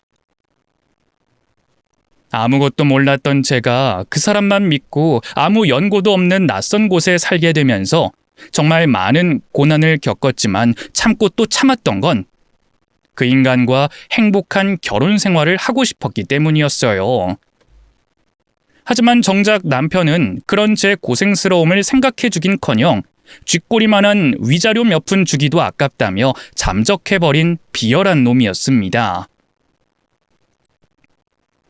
아무것도 몰랐던 제가 그 사람만 믿고 아무 연고도 없는 낯선 곳에 살게 되면서 정말 많은 고난을 겪었지만 참고 또 참았던 건 그 인간과 행복한 결혼 생활을 하고 싶었기 때문이었어요. 하지만 정작 남편은 그런 제 고생스러움을 생각해주긴커녕 쥐꼬리만한 위자료 몇 푼 주기도 아깝다며 잠적해버린 비열한 놈이었습니다.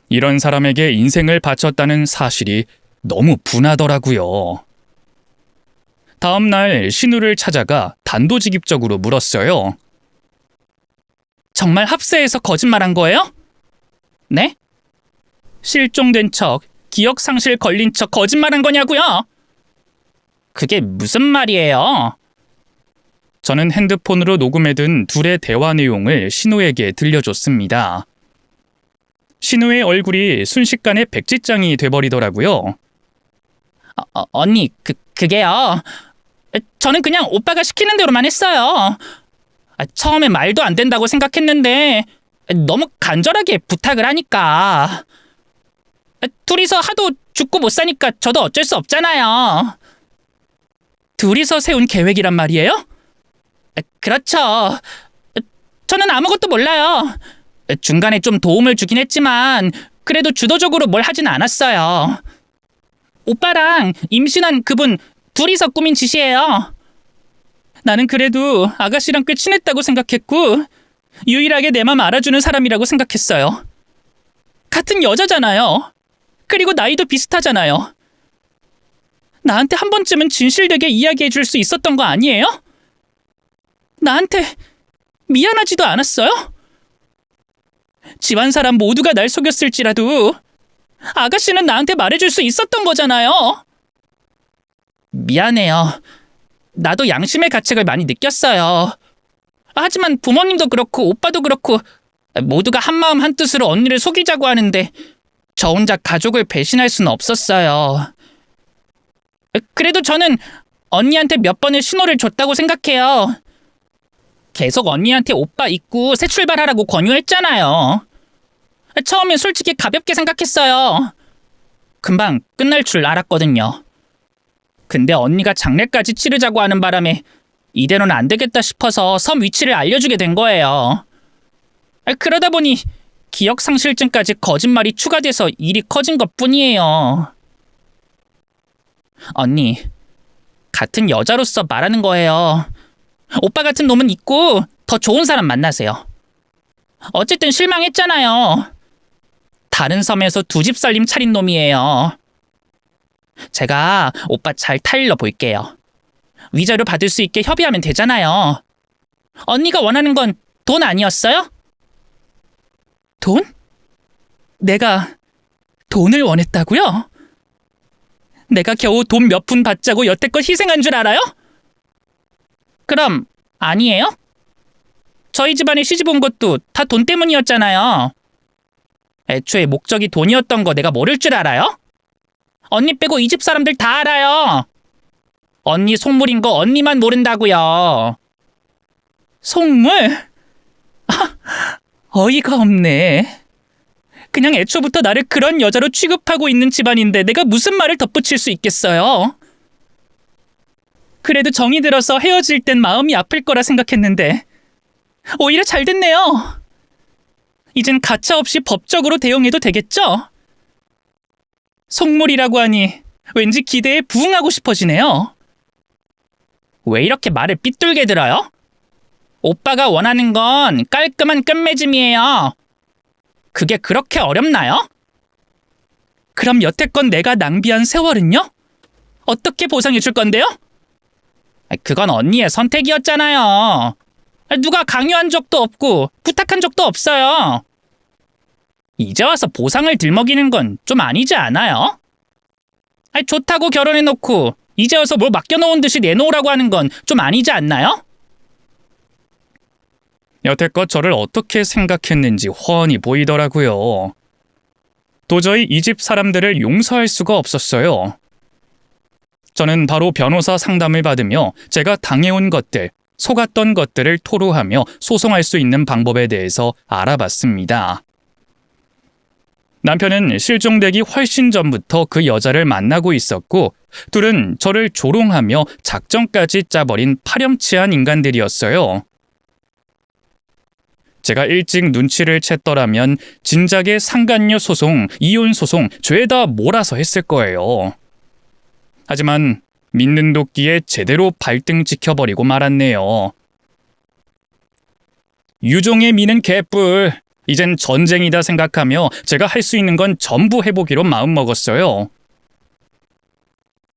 이런 사람에게 인생을 바쳤다는 사실이 너무 분하더라고요. 다음 날 신우를 찾아가 단도직입적으로 물었어요. 정말 합세해서 거짓말한 거예요? 네? 실종된 척, 기억상실 걸린 척 거짓말한 거냐고요? 그게 무슨 말이에요? 저는 핸드폰으로 녹음해둔 둘의 대화 내용을 신우에게 들려줬습니다. 신우의 얼굴이 순식간에 백지장이 돼버리더라고요. 언니, 그게요. 저는 그냥 오빠가 시키는 대로만 했어요. 처음에 말도 안 된다고 생각했는데 너무 간절하게 부탁을 하니까. 둘이서 하도 죽고 못 사니까 저도 어쩔 수 없잖아요. 둘이서 세운 계획이란 말이에요? 그렇죠. 저는 아무것도 몰라요. 중간에 좀 도움을 주긴 했지만 그래도 주도적으로 뭘 하진 않았어요. 오빠랑 임신한 그분 둘이서 꾸민 짓이에요. 나는 그래도 아가씨랑 꽤 친했다고 생각했고 유일하게 내 맘 알아주는 사람이라고 생각했어요. 같은 여자잖아요. 그리고 나이도 비슷하잖아요. 나한테 한 번쯤은 진실되게 이야기해 줄 수 있었던 거 아니에요? 나한테 미안하지도 않았어요? 집안 사람 모두가 날 속였을지라도 아가씨는 나한테 말해줄 수 있었던 거잖아요. 미안해요. 나도 양심의 가책을 많이 느꼈어요. 하지만 부모님도 그렇고 오빠도 그렇고 모두가 한마음 한뜻으로 언니를 속이자고 하는데 저 혼자 가족을 배신할 수는 없었어요. 그래도 저는 언니한테 몇 번의 신호를 줬다고 생각해요. 계속 언니한테 오빠 잊고 새 출발하라고 권유했잖아요. 처음엔 솔직히 가볍게 생각했어요. 금방 끝날 줄 알았거든요. 근데 언니가 장례까지 치르자고 하는 바람에 이대로는 안 되겠다 싶어서 섬 위치를 알려주게 된 거예요. 그러다 보니 기억상실증까지 거짓말이 추가돼서 일이 커진 것뿐이에요. 언니, 같은 여자로서 말하는 거예요. 오빠 같은 놈은 있고 더 좋은 사람 만나세요. 어쨌든 실망했잖아요. 다른 섬에서 두 집 살림 차린 놈이에요. 제가 오빠 잘 타일러 볼게요. 위자료 받을 수 있게 협의하면 되잖아요. 언니가 원하는 건 돈 아니었어요? 돈? 내가 돈을 원했다고요? 내가 겨우 돈 몇 푼 받자고 여태껏 희생한 줄 알아요? 그럼 아니에요? 저희 집안에 시집 온 것도 다 돈 때문이었잖아요. 애초에 목적이 돈이었던 거 내가 모를 줄 알아요? 언니 빼고 이 집 사람들 다 알아요. 언니 속물인 거 언니만 모른다고요. 속물? 어이가 없네. 그냥 애초부터 나를 그런 여자로 취급하고 있는 집안인데 내가 무슨 말을 덧붙일 수 있겠어요? 그래도 정이 들어서 헤어질 땐 마음이 아플 거라 생각했는데 오히려 잘 됐네요. 이젠 가차없이 법적으로 대응해도 되겠죠? 속물이라고 하니 왠지 기대에 부응하고 싶어지네요. 왜 이렇게 말을 삐뚤게 들어요? 오빠가 원하는 건 깔끔한 끝맺음이에요. 그게 그렇게 어렵나요? 그럼 여태껏 내가 낭비한 세월은요? 어떻게 보상해 줄 건데요? 그건 언니의 선택이었잖아요. 누가 강요한 적도 없고 부탁한 적도 없어요. 이제 와서 보상을 들먹이는 건 좀 아니지 않아요? 좋다고 결혼해놓고 이제 와서 뭘 맡겨놓은 듯이 내놓으라고 하는 건 좀 아니지 않나요? 여태껏 저를 어떻게 생각했는지 훤히 보이더라고요. 도저히 이 집 사람들을 용서할 수가 없었어요. 저는 바로 변호사 상담을 받으며 제가 당해온 것들, 속았던 것들을 토로하며 소송할 수 있는 방법에 대해서 알아봤습니다. 남편은 실종되기 훨씬 전부터 그 여자를 만나고 있었고 둘은 저를 조롱하며 작전까지 짜버린 파렴치한 인간들이었어요. 제가 일찍 눈치를 챘더라면 진작에 상간녀 소송, 이혼 소송 죄다 몰아서 했을 거예요. 하지만 믿는 도끼에 제대로 발등 찍혀버리고 말았네요. 유종의 미는 개뿔. 이젠 전쟁이다 생각하며 제가 할 수 있는 건 전부 해보기로 마음먹었어요.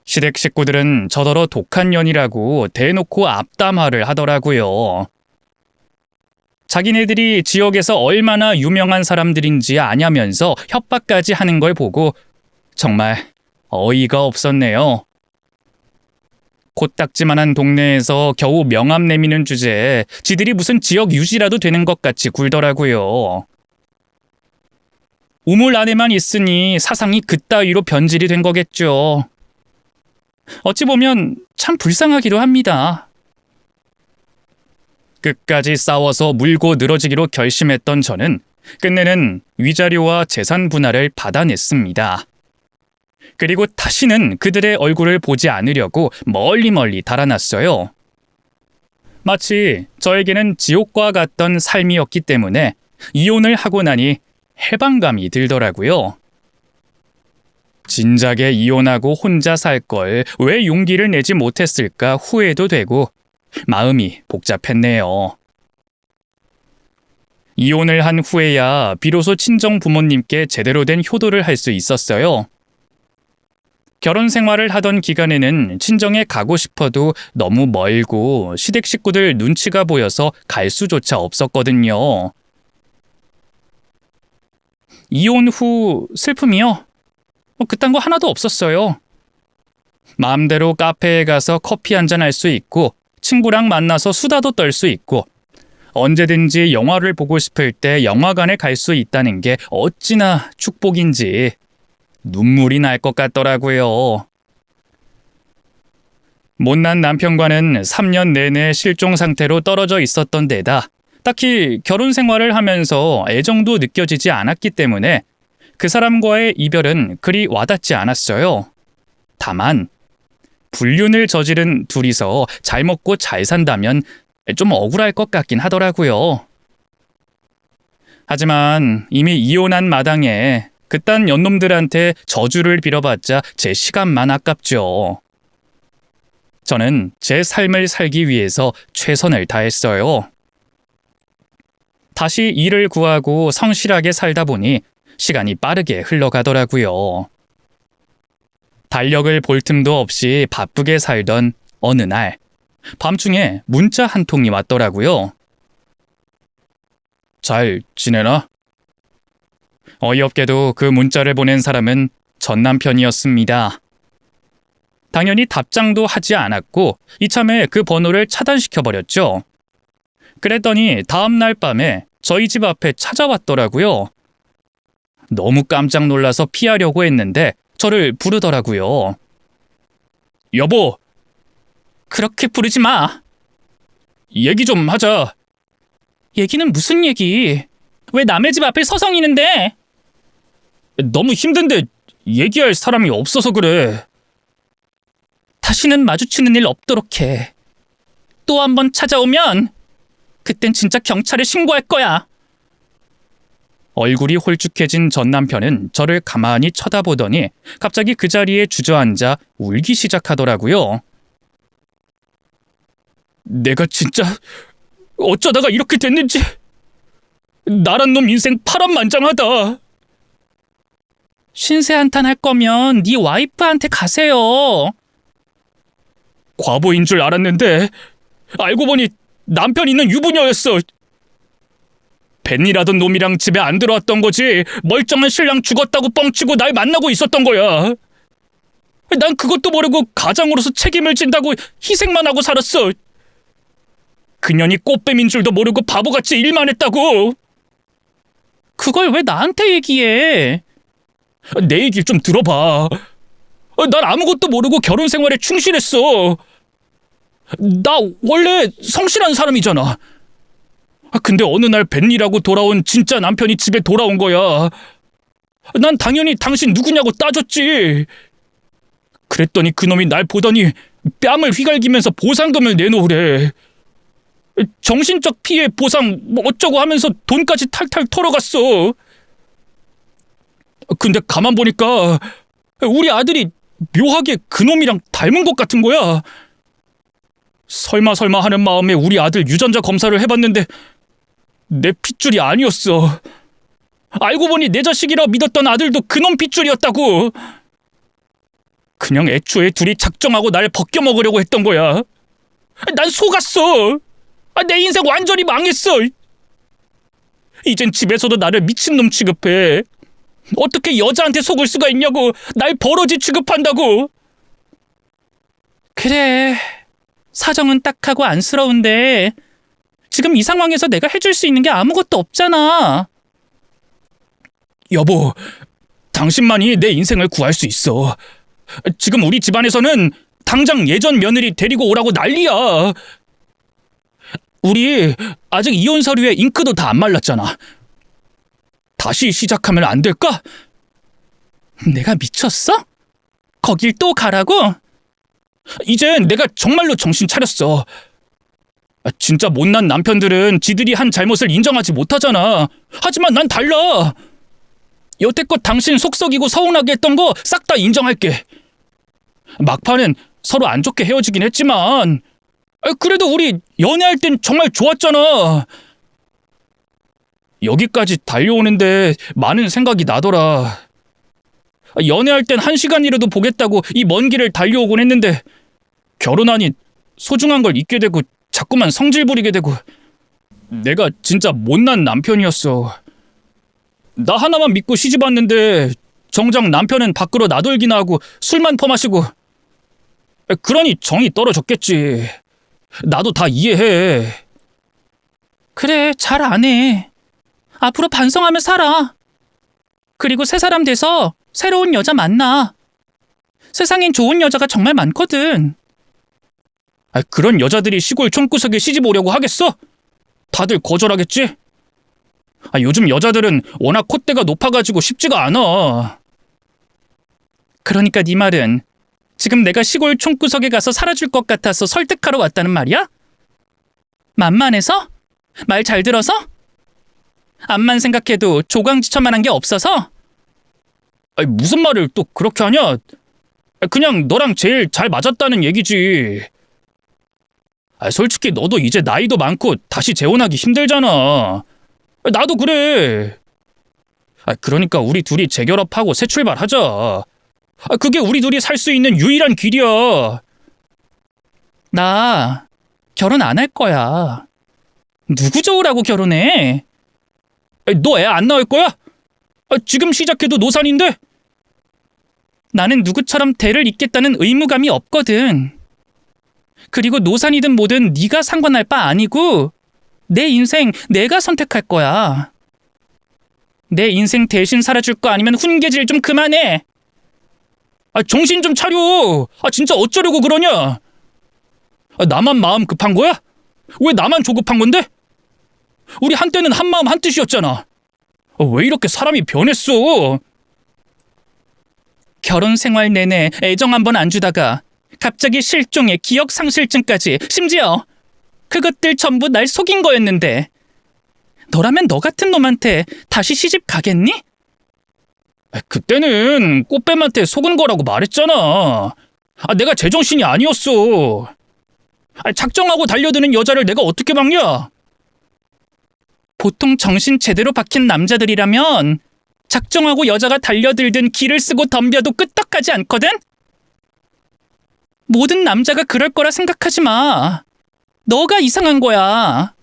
시댁 식구들은 저더러 독한 년이라고 대놓고 앞담화를 하더라고요. 자기네들이 지역에서 얼마나 유명한 사람들인지 아냐면서 협박까지 하는 걸 보고 정말 어이가 없었네요. 코딱지만한 동네에서 겨우 명함 내미는 주제에 지들이 무슨 지역 유지라도 되는 것 같이 굴더라고요. 우물 안에만 있으니 사상이 그따위로 변질이 된 거겠죠. 어찌 보면 참 불쌍하기도 합니다. 끝까지 싸워서 물고 늘어지기로 결심했던 저는 끝내는 위자료와 재산 분할을 받아냈습니다. 그리고 다시는 그들의 얼굴을 보지 않으려고 멀리 달아났어요. 마치 저에게는 지옥과 같던 삶이었기 때문에 이혼을 하고 나니 해방감이 들더라고요. 진작에 이혼하고 혼자 살 걸 왜 용기를 내지 못했을까 후회도 되고 마음이 복잡했네요. 이혼을 한 후에야 비로소 친정 부모님께 제대로 된 효도를 할 수 있었어요. 결혼 생활을 하던 기간에는 친정에 가고 싶어도 너무 멀고 시댁 식구들 눈치가 보여서 갈 수조차 없었거든요. 이혼 후 슬픔이요? 그딴 거 하나도 없었어요. 마음대로 카페에 가서 커피 한잔 할 수 있고 친구랑 만나서 수다도 떨 수 있고 언제든지 영화를 보고 싶을 때 영화관에 갈 수 있다는 게 어찌나 축복인지 눈물이 날 것 같더라고요. 못난 남편과는 3년 내내 실종 상태로 떨어져 있었던 데다 딱히 결혼 생활을 하면서 애정도 느껴지지 않았기 때문에 그 사람과의 이별은 그리 와닿지 않았어요. 다만 불륜을 저지른 둘이서 잘 먹고 잘 산다면 좀 억울할 것 같긴 하더라고요. 하지만 이미 이혼한 마당에 그딴 연놈들한테 저주를 빌어봤자 제 시간만 아깝죠. 저는 제 삶을 살기 위해서 최선을 다했어요. 다시 일을 구하고 성실하게 살다 보니 시간이 빠르게 흘러가더라고요. 달력을 볼 틈도 없이 바쁘게 살던 어느 날, 밤중에 문자 한 통이 왔더라고요. 잘 지내나? 어이없게도 그 문자를 보낸 사람은 전 남편이었습니다. 당연히 답장도 하지 않았고 이참에 그 번호를 차단시켜버렸죠. 그랬더니 다음날 밤에 저희 집 앞에 찾아왔더라고요. 너무 깜짝 놀라서 피하려고 했는데 저를 부르더라고요. 여보, 그렇게 부르지 마. 얘기 좀 하자. 얘기는 무슨 얘기? 왜 남의 집 앞에 서성이는데? 너무 힘든데 얘기할 사람이 없어서 그래. 다시는 마주치는 일 없도록 해. 또 한 번 찾아오면 그땐 진짜 경찰에 신고할 거야. 얼굴이 홀쭉해진 전 남편은 저를 가만히 쳐다보더니 갑자기 그 자리에 주저앉아 울기 시작하더라고요. 내가 진짜 어쩌다가 이렇게 됐는지. 나란 놈 인생 파란만장하다. 신세 한탄 할 거면 네 와이프한테 가세요. 과보인 줄 알았는데 알고 보니 남편 있는 유부녀였어. 벤이라던 놈이랑 집에 안 들어왔던 거지. 멀쩡한 신랑 죽었다고 뻥치고 날 만나고 있었던 거야. 난 그것도 모르고 가장으로서 책임을 진다고 희생만 하고 살았어. 그년이 꽃뱀인 줄도 모르고 바보같이 일만 했다고. 그걸 왜 나한테 얘기해? 내 얘기를 좀 들어봐. 난 아무것도 모르고 결혼 생활에 충실했어. 나 원래 성실한 사람이잖아. 근데 어느 날 벤이라고 돌아온 진짜 남편이 집에 돌아온 거야. 난 당연히 당신 누구냐고 따졌지. 그랬더니 그놈이 날 보더니 뺨을 휘갈기면서 보상금을 내놓으래. 정신적 피해 보상 뭐 어쩌고 하면서 돈까지 탈탈 털어갔어. 근데 가만 보니까 우리 아들이 묘하게 그놈이랑 닮은 것 같은 거야. 설마 하는 마음에 우리 아들 유전자 검사를 해봤는데 내 핏줄이 아니었어. 알고 보니 내 자식이라 믿었던 아들도 그놈 핏줄이었다고. 그냥 애초에 둘이 작정하고 날 벗겨먹으려고 했던 거야. 난 속았어. 내 인생 완전히 망했어. 이젠 집에서도 나를 미친놈 취급해. 어떻게 여자한테 속을 수가 있냐고. 날 버러지 취급한다고. 그래, 사정은 딱하고 안쓰러운데 지금 이 상황에서 내가 해줄 수 있는 게 아무것도 없잖아. 여보, 당신만이 내 인생을 구할 수 있어. 지금 우리 집안에서는 당장 예전 며느리 데리고 오라고 난리야. 우리 아직 이혼 서류에 잉크도 다 안 말랐잖아. 다시 시작하면 안 될까? 내가 미쳤어? 거길 또 가라고? 이젠 내가 정말로 정신 차렸어. 진짜 못난 남편들은 지들이 한 잘못을 인정하지 못하잖아. 하지만 난 달라. 여태껏 당신 속썩이고 서운하게 했던 거 싹 다 인정할게. 막판엔 서로 안 좋게 헤어지긴 했지만 그래도 우리 연애할 땐 정말 좋았잖아. 여기까지 달려오는데 많은 생각이 나더라. 연애할 땐 1시간이라도 보겠다고 이 먼 길을 달려오곤 했는데 결혼하니 소중한 걸 잊게 되고 자꾸만 성질 부리게 되고. 내가 진짜 못난 남편이었어. 나 하나만 믿고 시집 왔는데 정작 남편은 밖으로 나돌기나 하고 술만 퍼마시고. 그러니 정이 떨어졌겠지. 나도 다 이해해. 그래, 잘 안 해. 앞으로 반성하며 살아. 그리고 새 사람 돼서 새로운 여자 만나. 세상엔 좋은 여자가 정말 많거든. 그런 여자들이 시골 촌구석에 시집 오려고 하겠어? 다들 거절하겠지? 요즘 여자들은 워낙 콧대가 높아가지고 쉽지가 않아. 그러니까 네 말은 지금 내가 시골 촌구석에 가서 살아줄 것 같아서 설득하러 왔다는 말이야? 만만해서? 말 잘 들어서? 암만 생각해도 조강지처만한 게 없어서? 무슨 말을 또 그렇게 하냐? 그냥 너랑 제일 잘 맞았다는 얘기지. 솔직히 너도 이제 나이도 많고 다시 재혼하기 힘들잖아. 나도 그래. 그러니까 우리 둘이 재결합하고 새 출발하자. 그게 우리 둘이 살 수 있는 유일한 길이야. 나 결혼 안 할 거야. 누구 좋으라고 결혼해? 너 애 안 낳을 거야? 지금 시작해도 노산인데? 나는 누구처럼 대를 잇겠다는 의무감이 없거든. 그리고 노산이든 뭐든 네가 상관할 바 아니고 내 인생 내가 선택할 거야. 내 인생 대신 살아줄 거 아니면 훈계질 좀 그만해. 정신 좀 차려. 진짜 어쩌려고 그러냐? 나만 마음 급한 거야? 왜 나만 조급한 건데? 우리 한때는 한마음 한뜻이었잖아. 왜 이렇게 사람이 변했어? 결혼 생활 내내 애정 한 번 안 주다가 갑자기 실종에 기억 상실증까지, 심지어 그것들 전부 날 속인 거였는데 너라면 너 같은 놈한테 다시 시집 가겠니? 그때는 꽃뱀한테 속은 거라고 말했잖아. 내가 제정신이 아니었어. 작정하고 달려드는 여자를 내가 어떻게 막냐? 보통 정신 제대로 박힌 남자들이라면 작정하고 여자가 달려들든 길을 쓰고 덤벼도 끄떡하지 않거든? 모든 남자가 그럴 거라 생각하지 마. 너가 이상한 거야.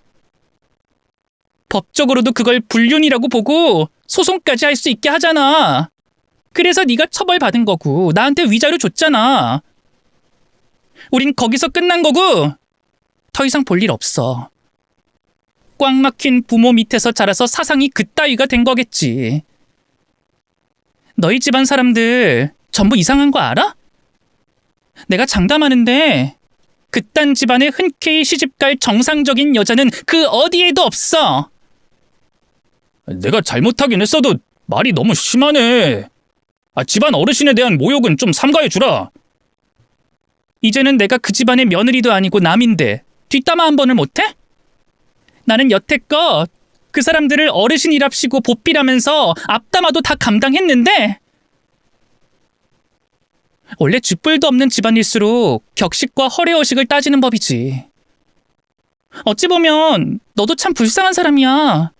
법적으로도 그걸 불륜이라고 보고 소송까지 할 수 있게 하잖아. 그래서 네가 처벌받은 거고 나한테 위자료 줬잖아. 우린 거기서 끝난 거고 더 이상 볼 일 없어. 꽉 막힌 부모 밑에서 자라서 사상이 그따위가 된 거겠지. 너희 집안 사람들 전부 이상한 거 알아? 내가 장담하는데 그딴 집안에 흔쾌히 시집갈 정상적인 여자는 그 어디에도 없어. 내가 잘못하긴 했어도 말이 너무 심하네. 집안 어르신에 대한 모욕은 좀 삼가해 주라. 이제는 내가 그 집안의 며느리도 아니고 남인데 뒷담화 한 번을 못해? 나는 여태껏 그 사람들을 어르신이랍시고 보필하면서 앞담화도 다 감당했는데 원래 쥐뿔도 없는 집안일수록 격식과 허례허식을 따지는 법이지. 어찌 보면 너도 참 불쌍한 사람이야.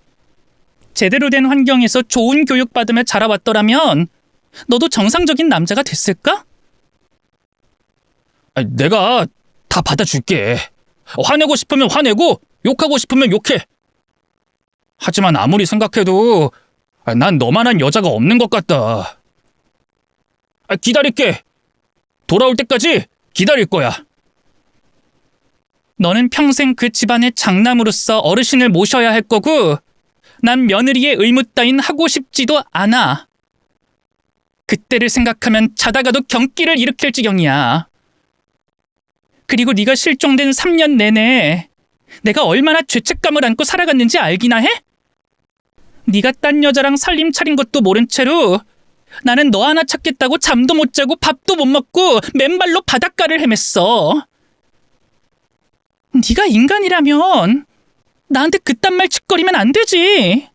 제대로 된 환경에서 좋은 교육받으며 자라왔더라면 너도 정상적인 남자가 됐을까? 내가 다 받아줄게. 화내고 싶으면 화내고 욕하고 싶으면 욕해. 하지만 아무리 생각해도 난 너만한 여자가 없는 것 같다. 기다릴게. 돌아올 때까지 기다릴 거야. 너는 평생 그 집안의 장남으로서 어르신을 모셔야 할 거고 난 며느리의 의무 따윈 하고 싶지도 않아. 그때를 생각하면 자다가도 경기를 일으킬 지경이야. 그리고 네가 실종된 3년 내내 내가 얼마나 죄책감을 안고 살아갔는지 알기나 해? 네가 딴 여자랑 살림 차린 것도 모른 채로 나는 너 하나 찾겠다고 잠도 못 자고 밥도 못 먹고 맨발로 바닷가를 헤맸어. 네가 인간이라면 나한테 그딴 말 짓거리면 안 되지.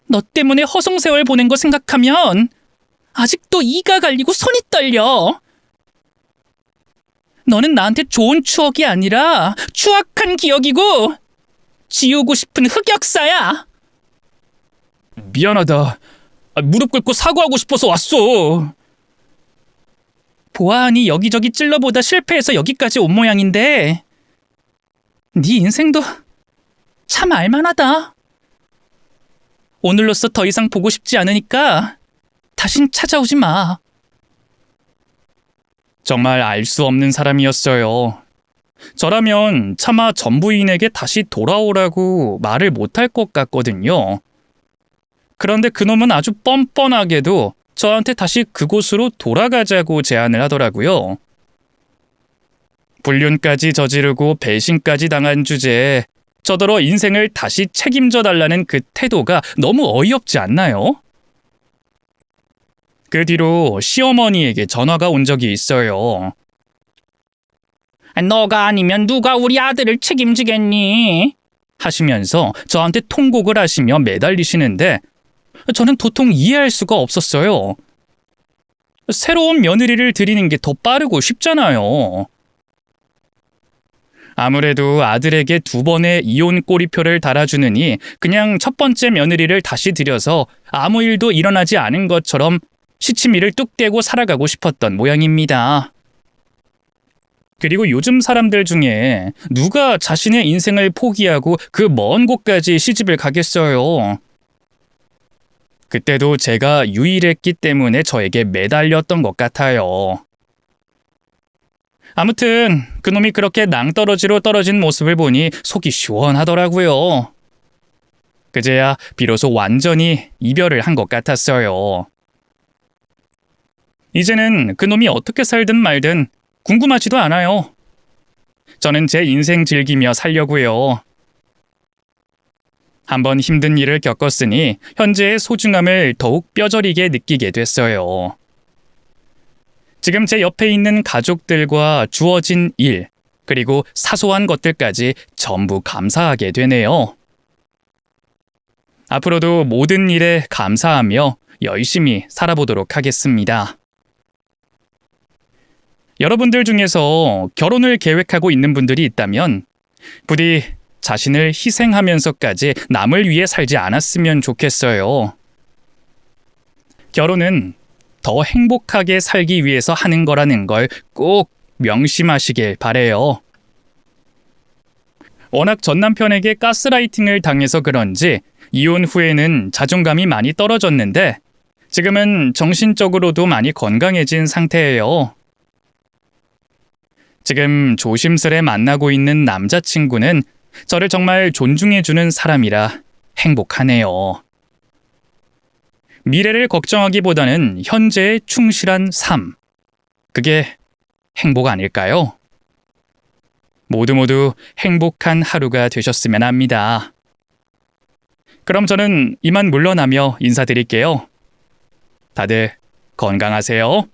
너 때문에 허송세월 보낸 거 생각하면 아직도 이가 갈리고 손이 떨려. 너는 나한테 좋은 추억이 아니라 추악한 기억이고 지우고 싶은 흑역사야. 미안하다. 무릎 꿇고 사과하고 싶어서 왔어. 보아하니 여기저기 찔러보다 실패해서 여기까지 온 모양인데 네 인생도 참 알만하다. 오늘로써 더 이상 보고 싶지 않으니까 다신 찾아오지 마. 정말 알 수 없는 사람이었어요. 저라면 차마 전 부인에게 다시 돌아오라고 말을 못할 것 같거든요. 그런데 그놈은 아주 뻔뻔하게도 저한테 다시 그곳으로 돌아가자고 제안을 하더라고요. 불륜까지 저지르고 배신까지 당한 주제에 저더러 인생을 다시 책임져 달라는 그 태도가 너무 어이없지 않나요? 그 뒤로 시어머니에게 전화가 온 적이 있어요. 너가 아니면 누가 우리 아들을 책임지겠니? 하시면서 저한테 통곡을 하시며 매달리시는데 저는 도통 이해할 수가 없었어요. 새로운 며느리를 들이는 게 더 빠르고 쉽잖아요. 아무래도 아들에게 2번의 이혼 꼬리표를 달아주느니 그냥 첫 번째 며느리를 다시 들여서 아무 일도 일어나지 않은 것처럼 시치미를 뚝 떼고 살아가고 싶었던 모양입니다. 그리고 요즘 사람들 중에 누가 자신의 인생을 포기하고 그 먼 곳까지 시집을 가겠어요. 그때도 제가 유일했기 때문에 저에게 매달렸던 것 같아요. 아무튼 그놈이 그렇게 낭떠러지로 떨어진 모습을 보니 속이 시원하더라고요. 그제야 비로소 완전히 이별을 한 것 같았어요. 이제는 그놈이 어떻게 살든 말든 궁금하지도 않아요. 저는 제 인생 즐기며 살려고요. 한번 힘든 일을 겪었으니 현재의 소중함을 더욱 뼈저리게 느끼게 됐어요. 지금 제 옆에 있는 가족들과 주어진 일, 그리고 사소한 것들까지 전부 감사하게 되네요. 앞으로도 모든 일에 감사하며 열심히 살아보도록 하겠습니다. 여러분들 중에서 결혼을 계획하고 있는 분들이 있다면 부디 자신을 희생하면서까지 남을 위해 살지 않았으면 좋겠어요. 결혼은 더 행복하게 살기 위해서 하는 거라는 걸 꼭 명심하시길 바래요. 워낙 전 남편에게 가스라이팅을 당해서 그런지 이혼 후에는 자존감이 많이 떨어졌는데 지금은 정신적으로도 많이 건강해진 상태예요. 지금 조심스레 만나고 있는 남자친구는 저를 정말 존중해주는 사람이라 행복하네요. 미래를 걱정하기보다는 현재에 충실한 삶. 그게 행복 아닐까요? 모두 행복한 하루가 되셨으면 합니다. 그럼 저는 이만 물러나며 인사드릴게요. 다들 건강하세요.